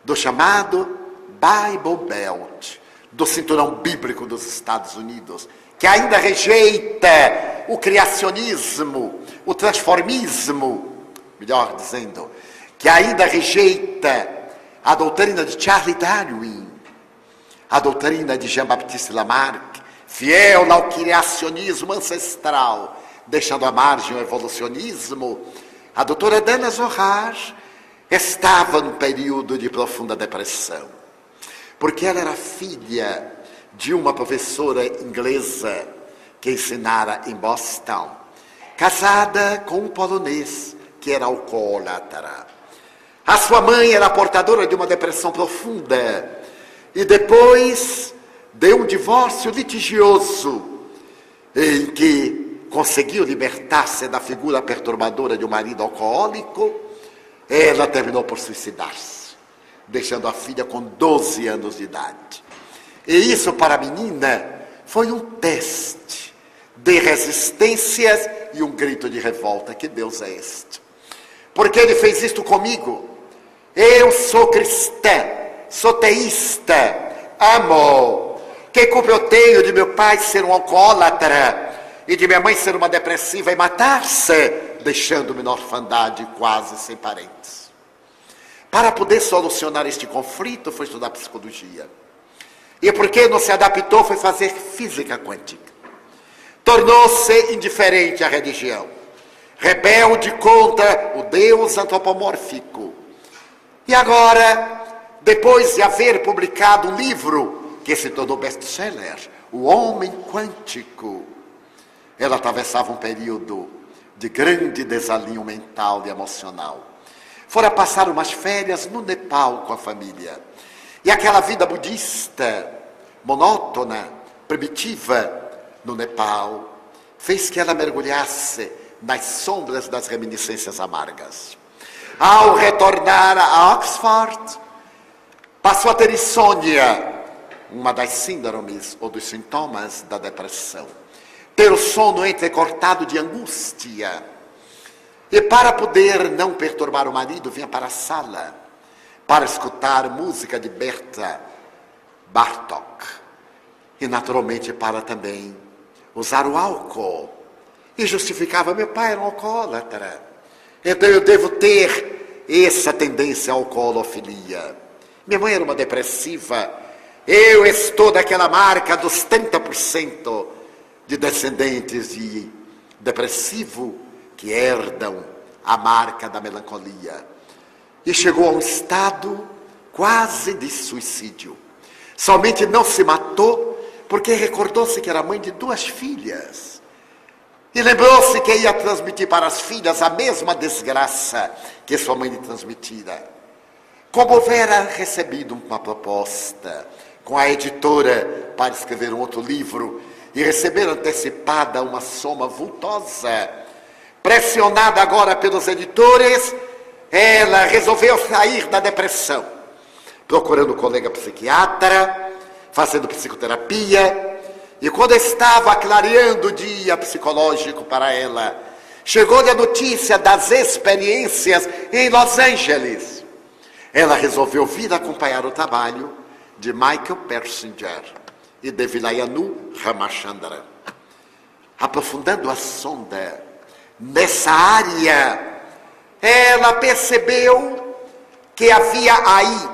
do chamado Bible Belt, do cinturão bíblico dos Estados Unidos, que ainda rejeita o criacionismo, o transformismo, melhor dizendo, que ainda rejeita a doutrina de Charles Darwin, a doutrina de Jean-Baptiste Lamarck, fiel ao criacionismo ancestral, deixando à margem o evolucionismo. A doutora Dana Zohar estava num período de profunda depressão, porque ela era filha de uma professora inglesa que ensinara em Boston, casada com um polonês que era alcoólatra. A sua mãe era portadora de uma depressão profunda e depois de um divórcio litigioso em que conseguiu libertar-se da figura perturbadora de um marido alcoólico, ela terminou por suicidar-se, deixando a filha com 12 anos de idade. E isso para a menina foi um teste de resistências e um grito de revolta. Que Deus é este? Porque ele fez isto comigo? Eu sou cristã, sou teísta, amo. Que culpa eu tenho de meu pai ser um alcoólatra e de minha mãe ser uma depressiva e matar-se, deixando-me na orfandade quase sem parentes? Para poder solucionar este conflito, foi estudar psicologia. E porque não se adaptou, foi fazer física quântica. Tornou-se indiferente à religião, rebelde contra o Deus antropomórfico. E agora, depois de haver publicado um livro que se tornou best-seller, O Homem Quântico, ela atravessava um período de grande desalinho mental e emocional. Fora passar umas férias no Nepal com a família. E aquela vida budista, monótona, primitiva, no Nepal, fez que ela mergulhasse nas sombras das reminiscências amargas. Ao retornar a Oxford, passou a ter insônia, uma das síndromes ou dos sintomas da depressão. Ter o sono entrecortado de angústia. E para poder não perturbar o marido, vinha para a sala para escutar música de Berta Bartók. E naturalmente para também usar o álcool. E justificava, meu pai era um alcoólatra, então eu devo ter essa tendência à alcoolofilia. Minha mãe era uma depressiva, eu estou daquela marca dos 30% de descendentes de depressivo que herdam a marca da melancolia. E chegou a um estado quase de suicídio. Somente não se matou porque recordou-se que era mãe de 2 filhas. E lembrou-se que ia transmitir para as filhas a mesma desgraça que sua mãe lhe transmitira. Como houvera recebido uma proposta com a editora para escrever um outro livro e receber antecipada uma soma vultosa, pressionada agora pelos editores, ela resolveu sair da depressão, procurando um colega psiquiatra, fazendo psicoterapia, e quando estava clareando o dia psicológico para ela, chegou-lhe a notícia das experiências em Los Angeles. Ela resolveu vir acompanhar o trabalho de Michael Persinger e de Vilayanu Ramachandran. Aprofundando a sonda nessa área, ela percebeu que havia aí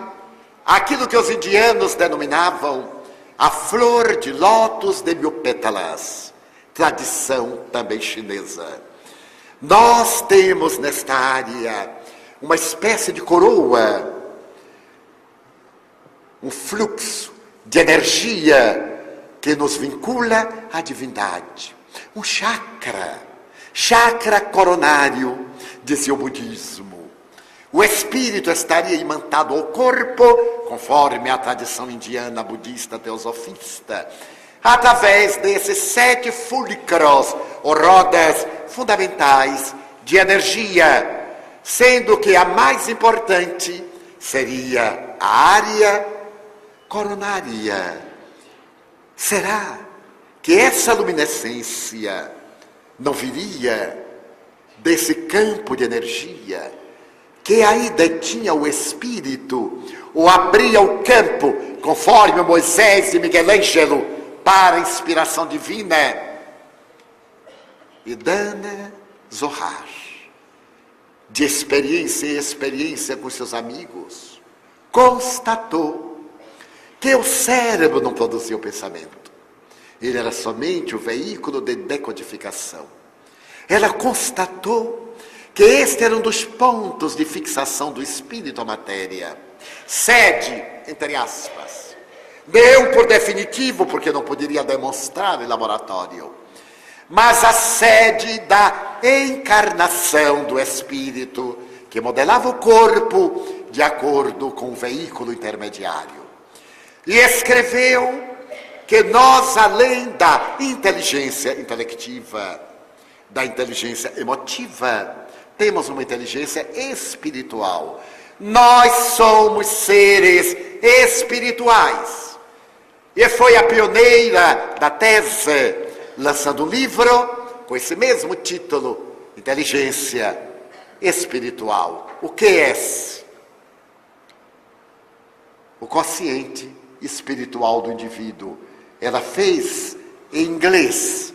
aquilo que os indianos denominavam a flor de lótus de mil pétalas, tradição também chinesa. Nós temos nesta área uma espécie de coroa, um fluxo de energia que nos vincula à divindade. Um chakra coronário, dizia o budismo. O espírito estaria imantado ao corpo, conforme a tradição indiana, budista, teosofista, através desses 7 fulcros, ou rodas fundamentais de energia, sendo que a mais importante seria a área coronária. Será que essa luminescência não viria desse campo de energia que aí detinha o espírito, ou abria o campo, conforme Moisés e Miguel Ângelo, para a inspiração divina? E Dana Zohar, de experiência em experiência com seus amigos, constatou que o cérebro não produzia o pensamento. Ele era somente o veículo de decodificação. Ela constatou que este era um dos pontos de fixação do espírito à matéria. Sede, entre aspas. Deu por definitivo, porque não poderia demonstrar em laboratório. Mas a sede da encarnação do espírito, que modelava o corpo de acordo com o veículo intermediário. E escreveu que nós, além da inteligência intelectiva, da inteligência emotiva, temos uma inteligência espiritual. Nós somos seres espirituais. E foi a pioneira da tese, lançando um livro com esse mesmo título, Inteligência Espiritual. O que é esse? O quociente espiritual do indivíduo. Ela fez em inglês.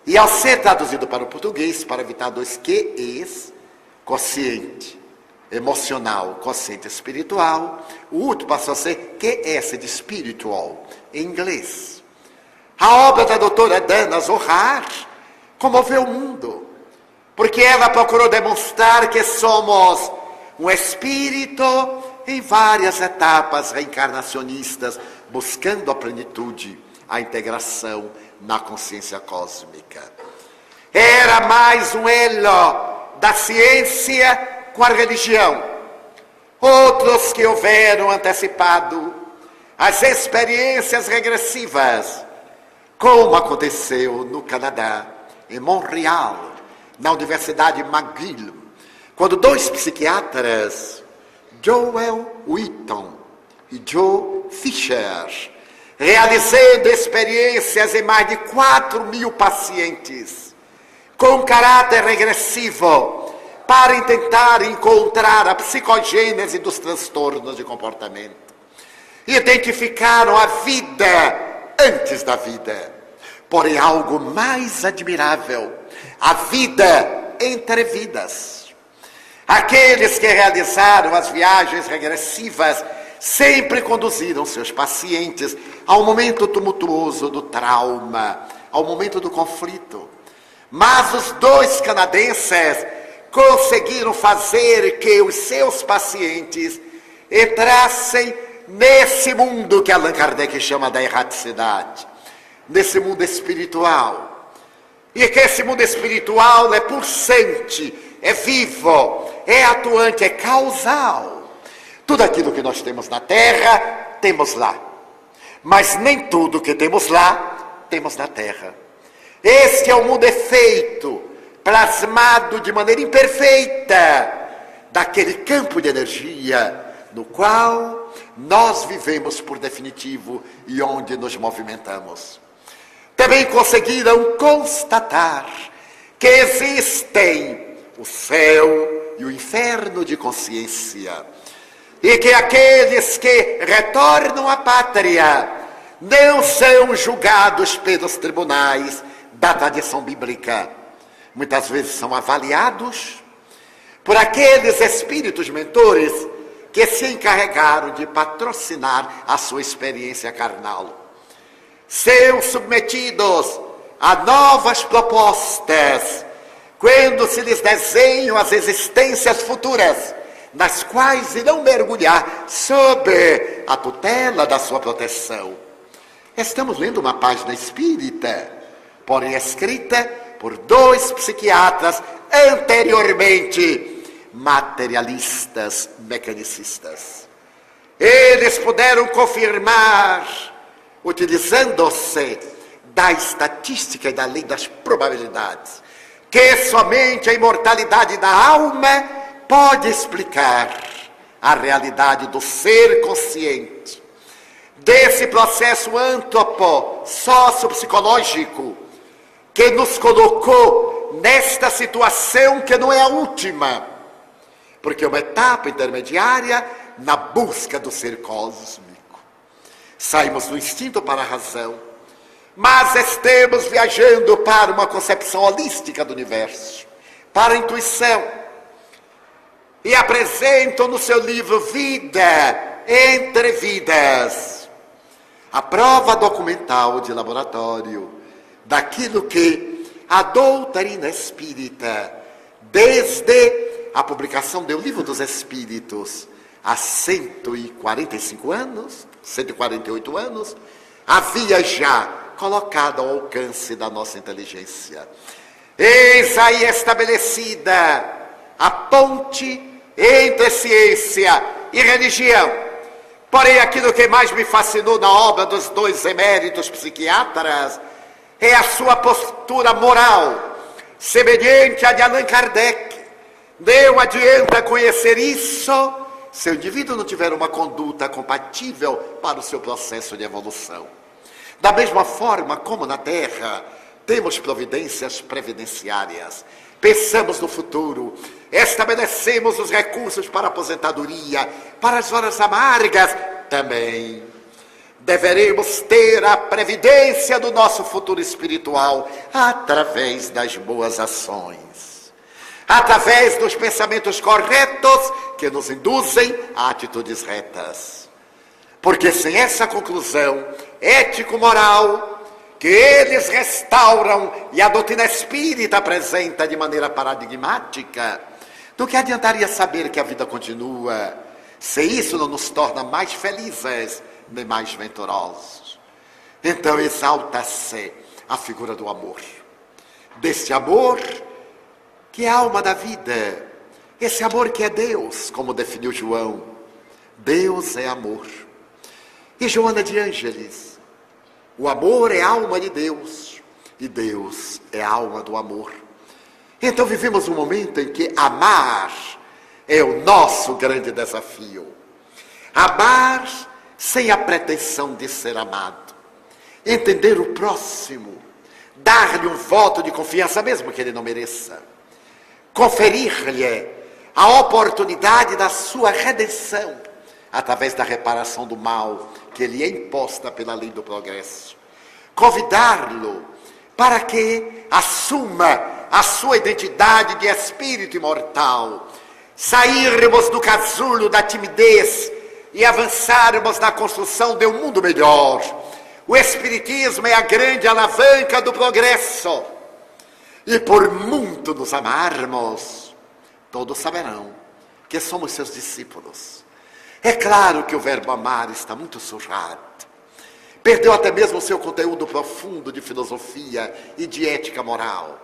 E ao ser traduzido para o português, para evitar dois QEs, quociente emocional, quociente espiritual, o último passou a ser QS de spiritual, em inglês. A obra da doutora Dana Zohar comoveu o mundo, porque ela procurou demonstrar que somos um espírito em várias etapas reencarnacionistas, buscando a plenitude, a integração na consciência cósmica. Era mais um elo da ciência com a religião. Outros que houveram antecipado as experiências regressivas, como aconteceu no Canadá, em Montreal, na Universidade McGill, quando 2 psiquiatras, Joel Wheaton e Joe Fisher, realizando experiências em mais de 4.000 pacientes, com caráter regressivo, para tentar encontrar a psicogênese dos transtornos de comportamento. Identificaram a vida antes da vida. Porém, algo mais admirável, a vida entre vidas. Aqueles que realizaram as viagens regressivas sempre conduziram seus pacientes ao momento tumultuoso do trauma, ao momento do conflito. Mas os 2 canadenses conseguiram fazer que os seus pacientes entrassem nesse mundo que Allan Kardec chama da erraticidade, nesse mundo espiritual. E que esse mundo espiritual é pulsante, é vivo, é atuante, é causal. Tudo aquilo que nós temos na Terra, temos lá. Mas nem tudo que temos lá, temos na Terra. Este é o mundo efeito, plasmado de maneira imperfeita, daquele campo de energia no qual nós vivemos por definitivo e onde nos movimentamos. Também conseguiram constatar que existem o céu e o inferno de consciência, e que aqueles que retornam à pátria não são julgados pelos tribunais da tradição bíblica. Muitas vezes são avaliados por aqueles espíritos mentores que se encarregaram de patrocinar a sua experiência carnal. São submetidos a novas propostas quando se lhes desenham as existências futuras, nas quais irão mergulhar sob a tutela da sua proteção. Estamos lendo uma página espírita, porém escrita por 2 psiquiatras anteriormente materialistas, mecanicistas. Eles puderam confirmar, utilizando-se da estatística e da lei das probabilidades, que somente a imortalidade da alma pode explicar a realidade do ser consciente, desse processo antropo-sociopsicológico que nos colocou nesta situação que não é a última, porque é uma etapa intermediária na busca do ser cósmico. Saímos do instinto para a razão, mas estamos viajando para uma concepção holística do universo, para a intuição. E apresentam no seu livro Vida entre Vidas a prova documental de laboratório daquilo que a doutrina espírita, desde a publicação do Livro dos Espíritos, há 145 anos, 148 anos, havia já colocado ao alcance da nossa inteligência. Eis aí estabelecida a ponte entre ciência e religião. Porém, aquilo que mais me fascinou na obra dos 2 eméritos psiquiatras é a sua postura moral, semelhante à de Allan Kardec. Não adianta conhecer isso se o indivíduo não tiver uma conduta compatível para o seu processo de evolução. Da mesma forma como na Terra temos providências previdenciárias, pensamos no futuro, estabelecemos os recursos para a aposentadoria, para as horas amargas, também deveremos ter a previdência do nosso futuro espiritual através das boas ações, através dos pensamentos corretos que nos induzem a atitudes retas. Porque sem essa conclusão ético-moral que eles restauram e a doutrina espírita apresenta de maneira paradigmática, do que adiantaria saber que a vida continua, se isso não nos torna mais felizes nem mais venturosos? Então exalta-se a figura do amor, desse amor que é a alma da vida, esse amor que é Deus, como definiu João. Deus é amor. E Joana de Ângeles, o amor é a alma de Deus, e Deus é a alma do amor. Então vivemos um momento em que amar é o nosso grande desafio. Amar sem a pretensão de ser amado. Entender o próximo, dar-lhe um voto de confiança, mesmo que ele não mereça. Conferir-lhe a oportunidade da sua redenção, através da reparação do mal que lhe é imposta pela lei do progresso. Convidá-lo para que assuma a sua identidade de espírito imortal, sairmos do casulo da timidez e avançarmos na construção de um mundo melhor. O Espiritismo é a grande alavanca do progresso. E por muito nos amarmos, todos saberão que somos seus discípulos. É claro que o verbo amar está muito surrado Perdeu até mesmo o seu conteúdo profundo de filosofia e de ética moral.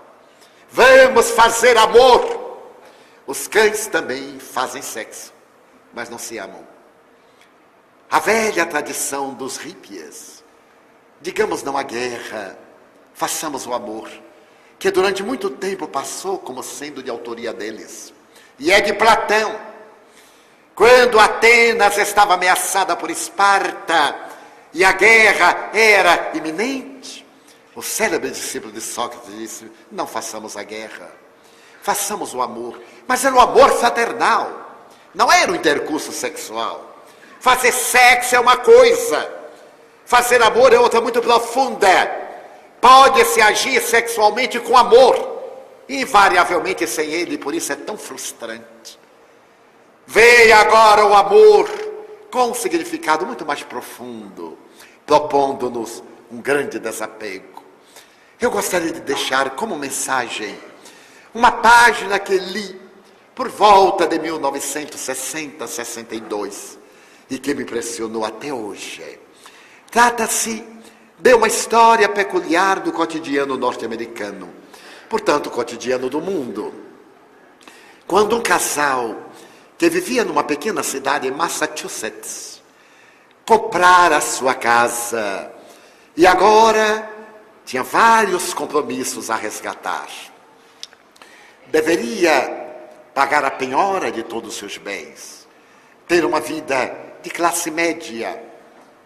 Vamos fazer amor. Os cães também fazem sexo, mas não se amam. A velha tradição dos hippies. Digamos não à guerra, façamos o amor, que durante muito tempo passou como sendo de autoria deles. E é de Platão. Quando Atenas estava ameaçada por Esparta e a guerra era iminente, o célebre discípulo de Sócrates disse: não façamos a guerra, façamos o amor. Mas era o amor fraternal, não era o intercurso sexual. Fazer sexo é uma coisa, fazer amor é outra muito profunda. Pode-se agir sexualmente com amor, invariavelmente sem ele, por isso é tão frustrante. Veio agora o amor com um significado muito mais profundo, propondo-nos um grande desapego. Eu gostaria de deixar como mensagem uma página que li por volta de 1960, 62 e que me impressionou até hoje. Trata-se de uma história peculiar do cotidiano norte-americano, portanto, o cotidiano do mundo. Quando um casal que vivia numa pequena cidade em Massachusetts comprara a sua casa e agora tinha vários compromissos a resgatar. Deveria pagar a penhora de todos os seus bens, ter uma vida de classe média,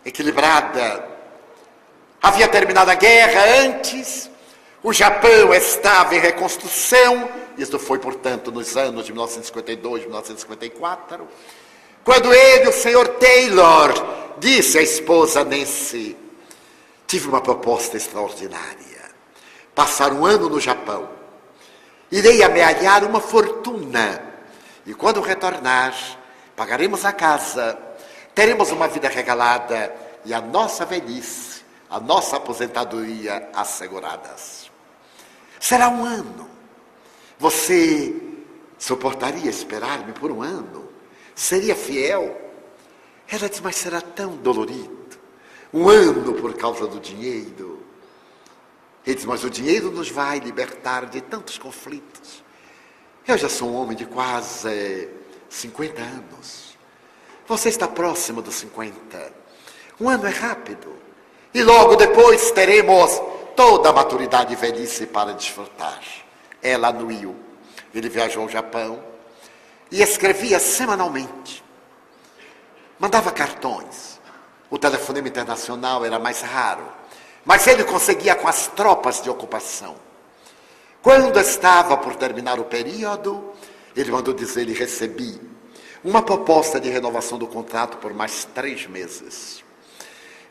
equilibrada. Havia terminado a guerra antes, o Japão estava em reconstrução, isso foi, portanto, nos anos de 1952, 1954, quando ele, o senhor Taylor, disse à esposa Nancy: tive uma proposta extraordinária, passar um ano no Japão, irei amealhar uma fortuna, e quando retornar, pagaremos a casa, teremos uma vida regalada e a nossa velhice, a nossa aposentadoria asseguradas. Será um ano. Você suportaria esperar-me por um ano? Seria fiel? Ela diz: mas será tão dolorido. Um ano por causa do dinheiro. Ele diz: mas o dinheiro nos vai libertar de tantos conflitos. Eu já sou um homem de quase 50 anos. Você está próximo dos 50. Um ano é rápido. E logo depois teremos toda a maturidade e velhice para desfrutar. Ela anuiu. Ele viajou ao Japão e escrevia semanalmente. Mandava cartões. O telefonema internacional era mais raro, mas ele conseguia com as tropas de ocupação. Quando estava por terminar o período, ele mandou dizer: recebi uma proposta de renovação do contrato por mais 3 meses.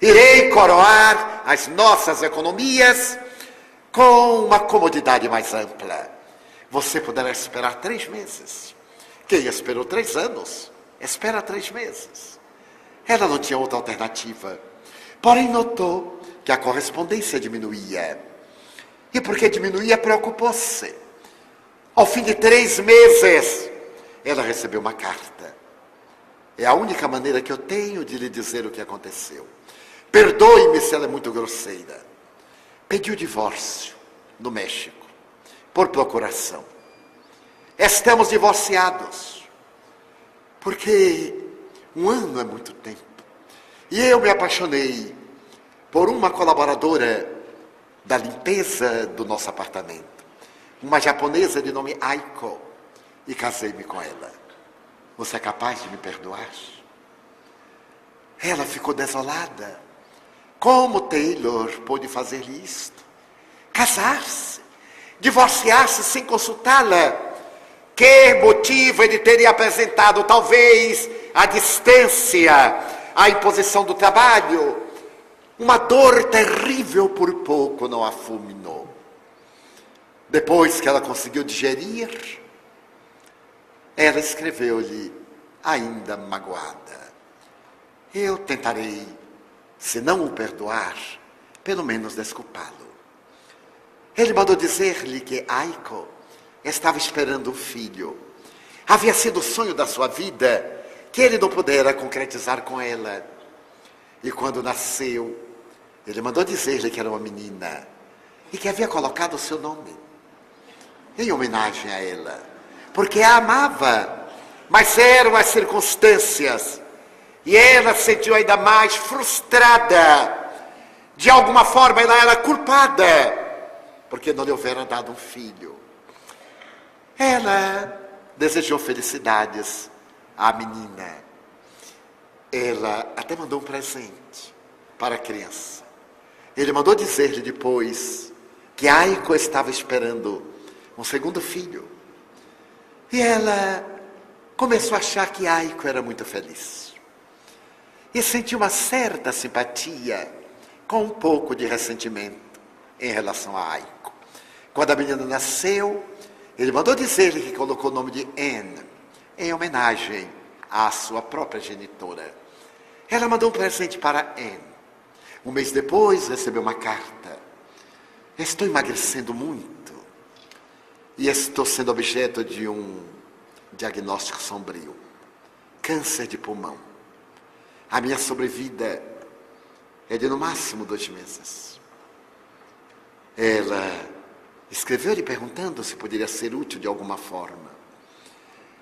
Irei coroar as nossas economias com uma comodidade mais ampla. Você poderá esperar 3 meses. Quem esperou 3 anos, espera 3 meses. Ela não tinha outra alternativa. Porém, notou que a correspondência diminuía. E porque diminuía, preocupou-se. Ao fim de 3 meses, ela recebeu uma carta. É a única maneira que eu tenho de lhe dizer o que aconteceu. Perdoe-me se ela é muito grosseira. Pediu divórcio no México, por procuração. Estamos divorciados, porque um ano é muito tempo. E eu me apaixonei por uma colaboradora da limpeza do nosso apartamento, uma japonesa de nome Aiko, e casei-me com ela. Você é capaz de me perdoar? Ela ficou desolada. Como Taylor pôde fazer isto? Casar-se, divorciar-se sem consultá-la. Que motivo ele teria apresentado? Talvez a distância, a imposição do trabalho. Uma dor terrível por pouco não a fulminou. Depois que ela conseguiu digerir, ela escreveu-lhe, ainda magoada: eu tentarei, se não o perdoar, pelo menos desculpá-lo. Ele mandou dizer-lhe que Aiko estava esperando um filho. Havia sido o sonho da sua vida, que ele não pudera concretizar com ela. E quando nasceu, Ele mandou dizer-lhe que era uma menina e que havia colocado o seu nome em homenagem a ela, porque a amava, mas eram as circunstâncias e ela se sentiu ainda mais frustrada. De alguma forma ela era culpada porque não lhe houvera dado um filho. Ela desejou felicidades à menina. Ela até mandou um presente para a criança. Ele mandou dizer-lhe depois que Aiko estava esperando um segundo filho. E ela começou a achar que Aiko era muito feliz. E sentiu uma certa simpatia com um pouco de ressentimento em relação a Aiko. Quando a menina nasceu, ele mandou dizer-lhe que colocou o nome de Anne em homenagem à sua própria genitora. Ela mandou um presente para Anne. Um mês depois, recebeu uma carta. Estou emagrecendo muito e estou sendo objeto de um diagnóstico sombrio. Câncer de pulmão. A minha sobrevida é de no máximo 2 meses. Ela escreveu-lhe perguntando se poderia ser útil de alguma forma.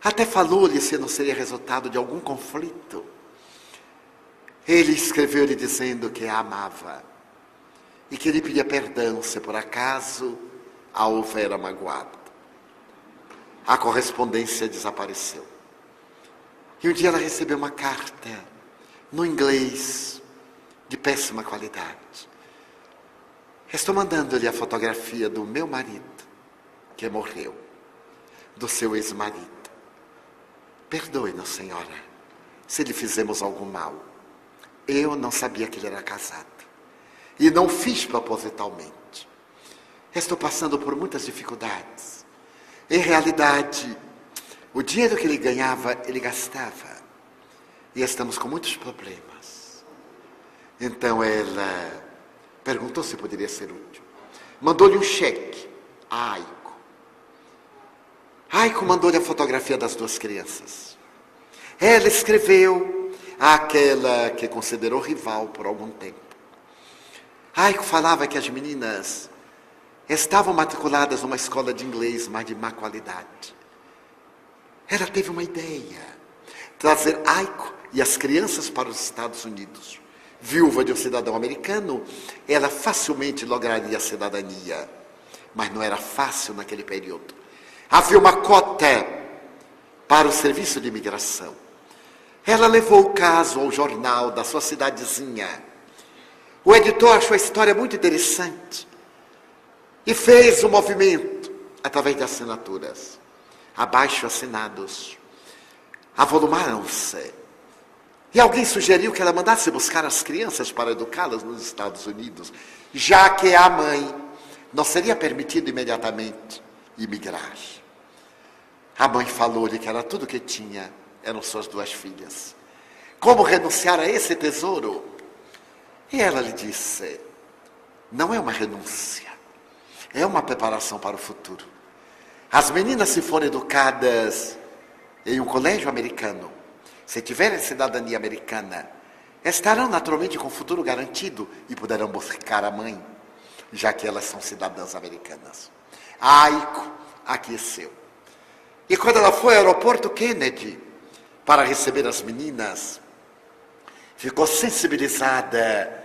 Até falou-lhe se não seria resultado de algum conflito. Ele escreveu-lhe dizendo que a amava e que lhe pedia perdão se por acaso a houvera magoado. A correspondência desapareceu. E um dia ela recebeu uma carta no inglês de péssima qualidade. Estou mandando-lhe a fotografia do meu marido, que morreu, do seu ex-marido. Perdoe-nos, senhora, se lhe fizemos algum mal. Eu não sabia que ele era casado. E não fiz propositalmente. Estou passando por muitas dificuldades. Em realidade, o dinheiro que ele ganhava, ele gastava. E estamos com muitos problemas. Então ela perguntou se poderia ser útil. Mandou-lhe um cheque a Aiko. Aiko mandou-lhe a fotografia das 2 crianças. Ela escreveu àquela que considerou rival por algum tempo. Aiko falava que as meninas estavam matriculadas numa escola de inglês, mas de má qualidade. Ela teve uma ideia: trazer Aiko e as crianças para os Estados Unidos. Viúva de um cidadão americano, ela facilmente lograria a cidadania. Mas não era fácil naquele período. Havia uma cota para o serviço de imigração. Ela levou o caso ao jornal da sua cidadezinha. O editor achou a história muito interessante e fez um movimento através de assinaturas. Abaixo assinados avolumaram-se. E alguém sugeriu que ela mandasse buscar as crianças para educá-las nos Estados Unidos, já que a mãe não seria permitido imediatamente imigrar. A mãe falou-lhe que era tudo que tinha, eram suas 2 filhas. Como renunciar a esse tesouro? E ela lhe disse: não é uma renúncia, é uma preparação para o futuro. As meninas, se forem educadas em um colégio americano, se tiverem cidadania americana, estarão naturalmente com o futuro garantido e poderão buscar a mãe, já que elas são cidadãs americanas. A Aiko aqueceu. E quando ela foi ao aeroporto Kennedy para receber as meninas, ficou sensibilizada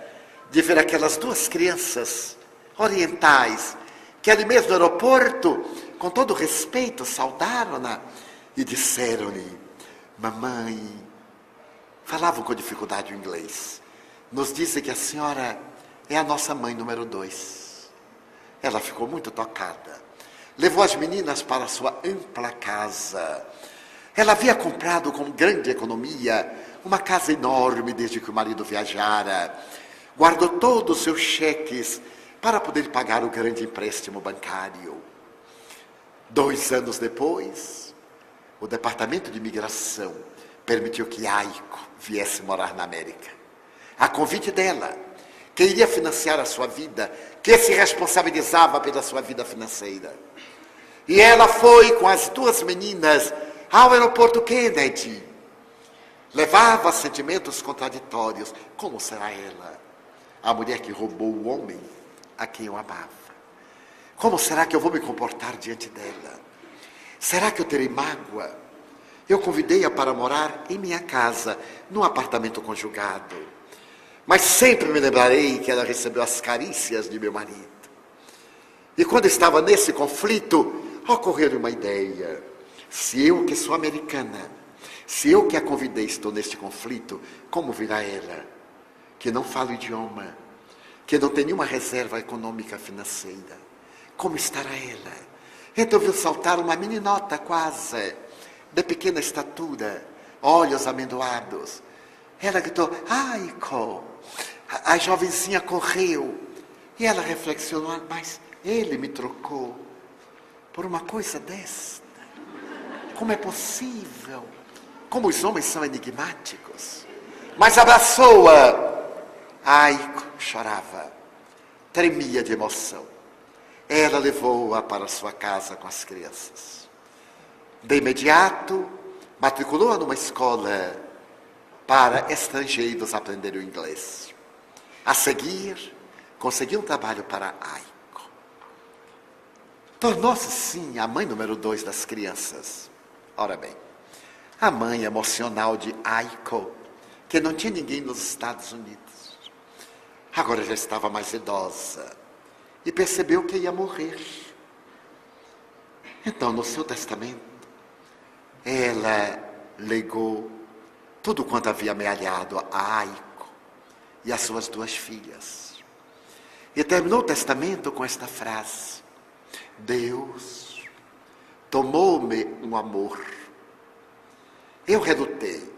de ver aquelas 2 crianças orientais que ali mesmo no aeroporto, com todo respeito, saudaram-na e disseram-lhe: mamãe, falavam com dificuldade o inglês, nos dizem que a senhora é a nossa mãe número 2. Ela ficou muito tocada. Levou as meninas para a sua ampla casa. Ela havia comprado com grande economia uma casa enorme desde que o marido viajara. Guardou todos os seus cheques para poder pagar o grande empréstimo bancário. 2 anos depois, o Departamento de Imigração permitiu que Aiko viesse morar na América. A convite dela, que iria financiar a sua vida, que se responsabilizava pela sua vida financeira. E ela foi com as 2 meninas ao aeroporto Kennedy. Levava sentimentos contraditórios. Como será ela? a mulher que roubou o homem a quem eu amava. Como será que eu vou me comportar diante dela? Será que eu terei mágoa? Eu convidei-a para morar em minha casa, num apartamento conjugado. Mas sempre me lembrarei que ela recebeu as carícias de meu marido. E quando estava nesse conflito, ocorreu-lhe uma ideia. Se eu, que sou americana, se eu que a convidei estou neste conflito, como virá ela? Que não fala o idioma, que não tem nenhuma reserva econômica financeira. Como estará ela? Então viu saltar uma meninota quase, de pequena estatura, olhos amendoados. Ela gritou, Aiko! A jovenzinha correu. E ela reflexionou, mas ele me trocou por uma coisa desta. Como é possível? Como os homens são enigmáticos. Mas abraçou-a. Aiko chorava, tremia de emoção. Ela levou-a para sua casa com as crianças. De imediato, matriculou-a numa escola para estrangeiros aprenderem o inglês. A seguir, conseguiu um trabalho para Aiko. Tornou-se, sim, a mãe número 2 das crianças. Ora bem, a mãe emocional de Aiko, que não tinha ninguém nos Estados Unidos. Agora já estava mais idosa e percebeu que ia morrer. Então, no seu testamento, ela legou tudo quanto havia amealhado a Aiko e as suas 2 filhas. E terminou o testamento com esta frase: Deus tomou-me um amor. Eu relutei,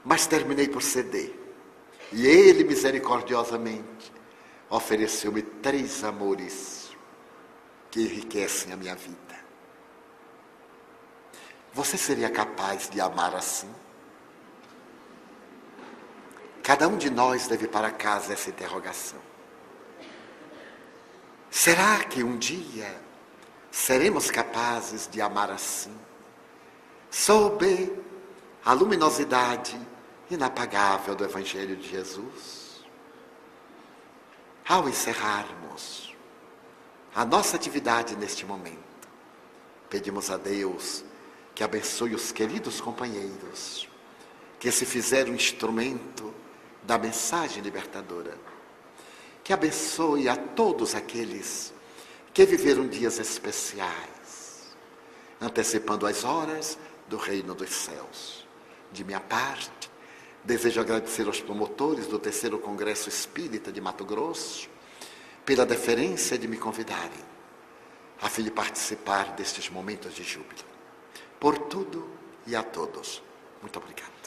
mas terminei por ceder. E Ele, misericordiosamente, ofereceu-me 3 amores que enriquecem a minha vida. Você seria capaz de amar assim? Cada um de nós deve para casa essa interrogação. Será que um dia seremos capazes de amar assim? Sob a luminosidade inapagável do Evangelho de Jesus? Ao encerrarmos a nossa atividade neste momento, pedimos a Deus que abençoe os queridos companheiros que se fizeram instrumento da mensagem libertadora. Que abençoe a todos aqueles que viveram dias especiais, antecipando as horas do reino dos céus. De minha parte, desejo agradecer aos promotores do 3º Congresso Espírita de Mato Grosso pela deferência de me convidarem a fim de participar destes momentos de júbilo. Por tudo e a todos, muito obrigado.